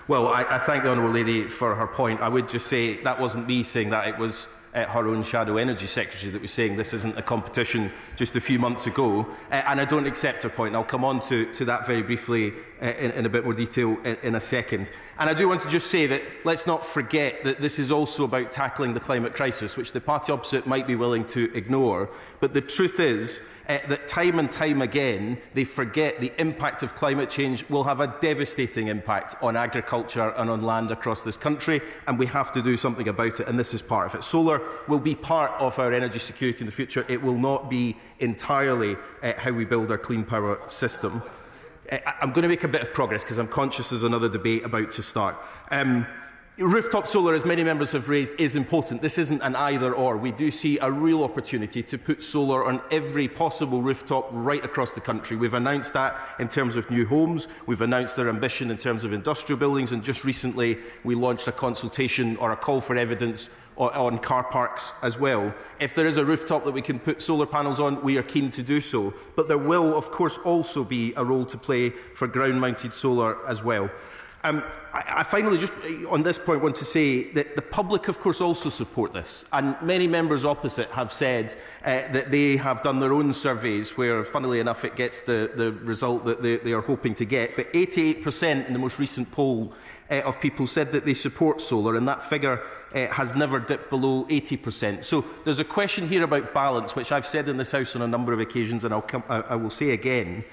Well, I thank the Honourable Lady for her point. I would just say that wasn't me saying that. It was her own Shadow Energy Secretary that was saying this isn't a competition just a few months ago, and I don't accept her point. I'll come on to that very briefly in a bit more detail in a second. And I do want to just say that let's not forget that this is also about tackling the climate crisis, which the party opposite might be willing to ignore. But the truth is that time and time again they forget the impact of climate change will have a devastating impact on agriculture and on land across this country, and we have to do something about it, and this is part of it. Solar will be part of our energy security in the future. It will not be entirely how we build our clean power system. I'm going to make a bit of progress because I'm conscious there's another debate about to start. Rooftop solar, as many members have raised, is important. This isn't an either-or. We do see a real opportunity to put solar on every possible rooftop right across the country. We've announced that in terms of new homes. We've announced our ambition in terms of industrial buildings. And just recently, we launched a consultation or a call for evidence on car parks as well. If there is a rooftop that we can put solar panels on, we are keen to do so. But there will, of course, also be a role to play for ground-mounted solar as well. I finally, just on this point, want to say that the public, of course, also support this. And many members opposite have said that they have done their own surveys where, funnily enough, it gets the result that they are hoping to get. But 88% in the most recent poll of people said that they support solar, and that figure has never dipped below 80%. So there's a question here about balance, which I've said in this House on a number of occasions, and I will say again.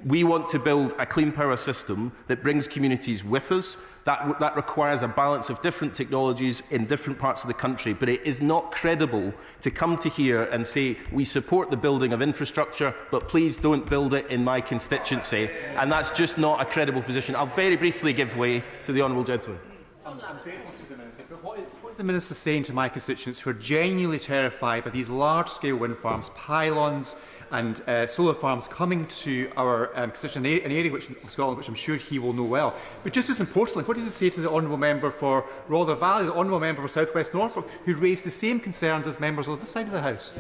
We want to build a clean power system that brings communities with us. That requires a balance of different technologies in different parts of the country. But it is not credible to come to here and say, we support the building of infrastructure, but please don't build it in my constituency. And that's just not a credible position. I'll very briefly give way to the Honourable Gentleman. I'm grateful to the Minister, but what is the Minister saying to my constituents who are genuinely terrified by these large-scale wind farms, pylons and solar farms coming to our constituency, an area of Scotland which I'm sure he will know well? But just as importantly, what does he say to the Honourable Member for Rother Valley, the Honourable Member for South West Norfolk, who raised the same concerns as members on this side of the House?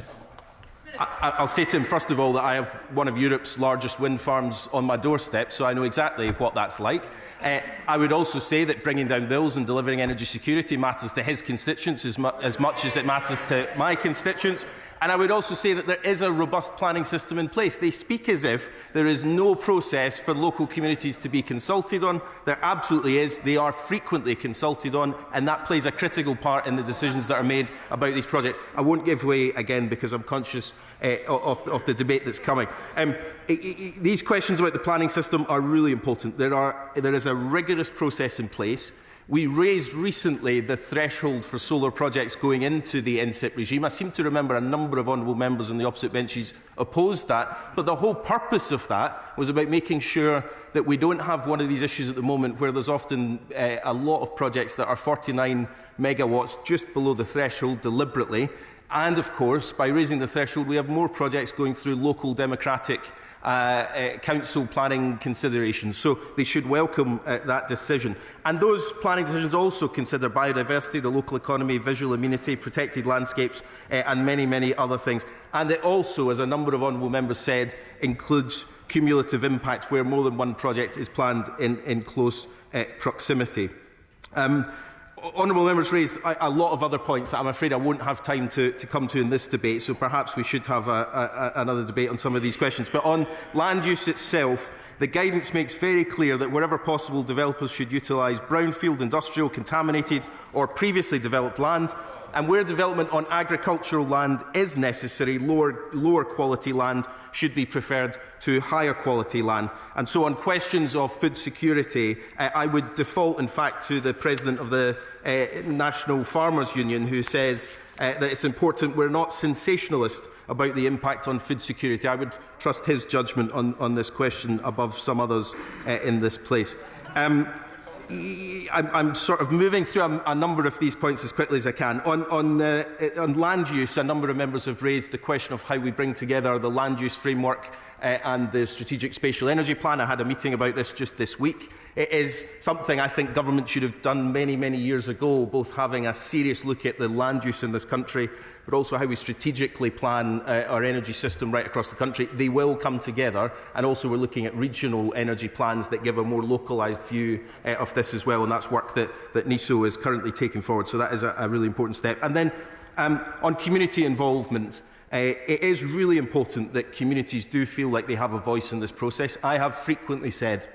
I'll say to him, first of all, that I have one of Europe's largest wind farms on my doorstep, so I know exactly what that's like. I would also say that bringing down bills and delivering energy security matters to his constituents as much as it matters to my constituents. And I would also say that there is a robust planning system in place. They speak as if there is no process for local communities to be consulted on. There absolutely is. They are frequently consulted on, and that plays a critical part in the decisions that are made about these projects. I won't give way again because I'm conscious of the debate that's coming. These questions about the planning system are really important. There is a rigorous process in place. We raised recently the threshold for solar projects going into the NSIP regime. I seem to remember a number of honourable members on the opposite benches opposed that, but the whole purpose of that was about making sure that we don't have one of these issues at the moment where there's often a lot of projects that are 49 megawatts just below the threshold deliberately. And, of course, by raising the threshold, we have more projects going through local democratic council planning considerations, so they should welcome that decision. And those planning decisions also consider biodiversity, the local economy, visual amenity, protected landscapes and many, many other things. And it also, as a number of honourable members said, includes cumulative impact where more than one project is planned in close proximity. Honourable members raised a lot of other points that I'm afraid I won't have time to come to in this debate, so perhaps we should have another debate on some of these questions. But on land use itself, the guidance makes very clear that wherever possible, developers should utilise brownfield, industrial, contaminated or previously developed land, and where development on agricultural land is necessary, lower quality land should be preferred to higher quality land. And so on questions of food security, I would default in fact to the President of the National Farmers Union, who says that it's important we're not sensationalist about the impact on food security. I would trust his judgment on this question above some others in this place. I'm sort of moving through a number of these points as quickly as I can. On land use, a number of members have raised the question of how we bring together the land use framework and the Strategic Spatial Energy Plan. I had a meeting about this just this week. It is something I think government should have done many, many years ago, both having a serious look at the land use in this country, but also how we strategically plan our energy system right across the country. They will come together, and also we're looking at regional energy plans that give a more localised view of this as well, and that's work that NISO is currently taking forward. So that is a really important step. And then on community involvement, it is really important that communities do feel like they have a voice in this process. I have frequently said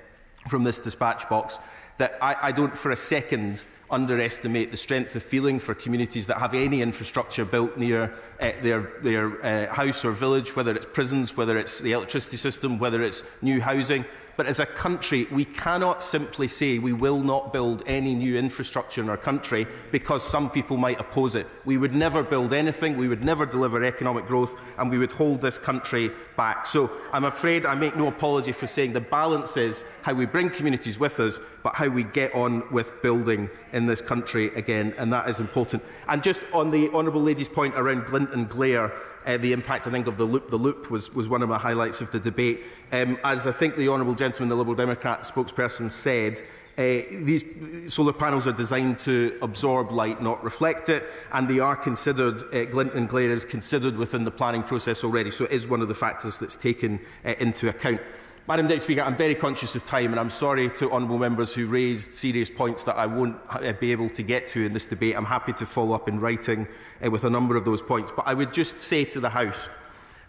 from this dispatch box that I don't for a second underestimate the strength of feeling for communities that have any infrastructure built near their house or village, whether it's prisons, whether it's the electricity system, whether it's new housing. But as a country, we cannot simply say we will not build any new infrastructure in our country because some people might oppose it. We would never build anything, we would never deliver economic growth, and we would hold this country back. So I'm afraid I make no apology for saying the balance is how we bring communities with us, but how we get on with building in this country again, and that is important. And just on the Honourable Lady's point around glint and glare, the impact, I think, of the loop was one of my highlights of the debate. As I think the Honourable Gentleman, the Liberal Democrat spokesperson, said, these solar panels are designed to absorb light, not reflect it, and they are considered, glint and glare is considered within the planning process already, so it is one of the factors that's taken into account. Madam Deputy Speaker, I'm very conscious of time, and I'm sorry to honourable members who raised serious points that I won't be able to get to in this debate. I'm happy to follow up in writing with a number of those points. But I would just say to the House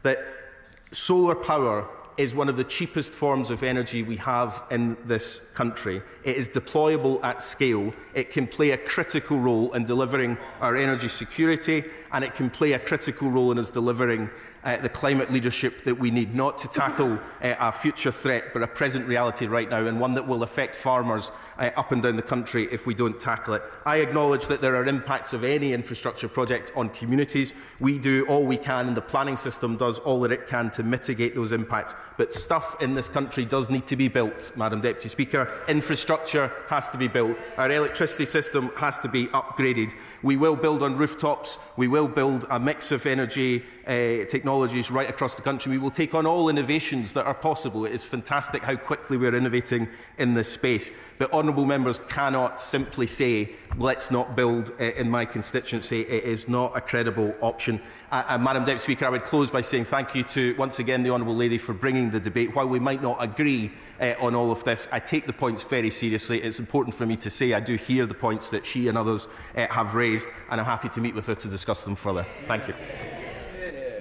that solar power is one of the cheapest forms of energy we have in this country. It is deployable at scale. It can play a critical role in delivering our energy security, and it can play a critical role in us delivering the climate leadership that we need, not to tackle a future threat, but a present reality right now, and one that will affect farmers up and down the country if we don't tackle it. I acknowledge that there are impacts of any infrastructure project on communities. We do all we can, and the planning system does all that it can to mitigate those impacts. But stuff in this country does need to be built, Madam Deputy Speaker. Infrastructure has to be built. Our electricity system has to be upgraded. We will build on rooftops. We will build a mix of energy technologies right across the country. We will take on all innovations that are possible. It is fantastic how quickly we are innovating in this space. But honourable members cannot simply say, let's not build in my constituency. It is not a credible option. Madam Deputy Speaker, I would close by saying thank you to, once again, the Honourable Lady for bringing the debate. While we might not agree on all of this, I take the points very seriously. It's important for me to say I do hear the points that she and others have raised, and I'm happy to meet with her to discuss them further. Thank you.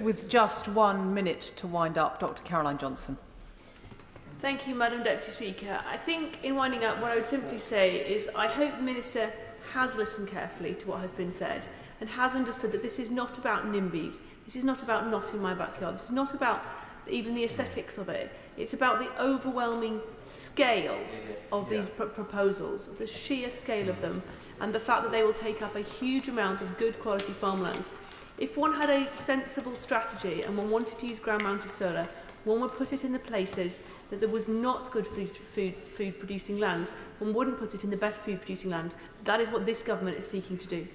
With just 1 minute to wind up, Dr. Caroline Johnson. Thank you, Madam Deputy Speaker. I think in winding up, what I would simply say is I hope the Minister has listened carefully to what has been said and has understood that this is not about NIMBYs. This is not about not in my backyard. This is not about even the aesthetics of it. It's about the overwhelming scale of these proposals, the sheer scale of them, and the fact that they will take up a huge amount of good quality farmland. If one had a sensible strategy and one wanted to use ground-mounted solar, one would put it in the places that there was not good food-producing land. One wouldn't put it in the best food-producing land. That is what this government is seeking to do.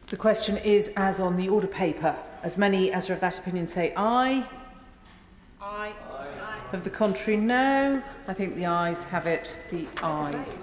The question is, as on the order paper, as many as are of that opinion say aye. Aye. Of the contrary, no. I think the ayes have it. The ayes.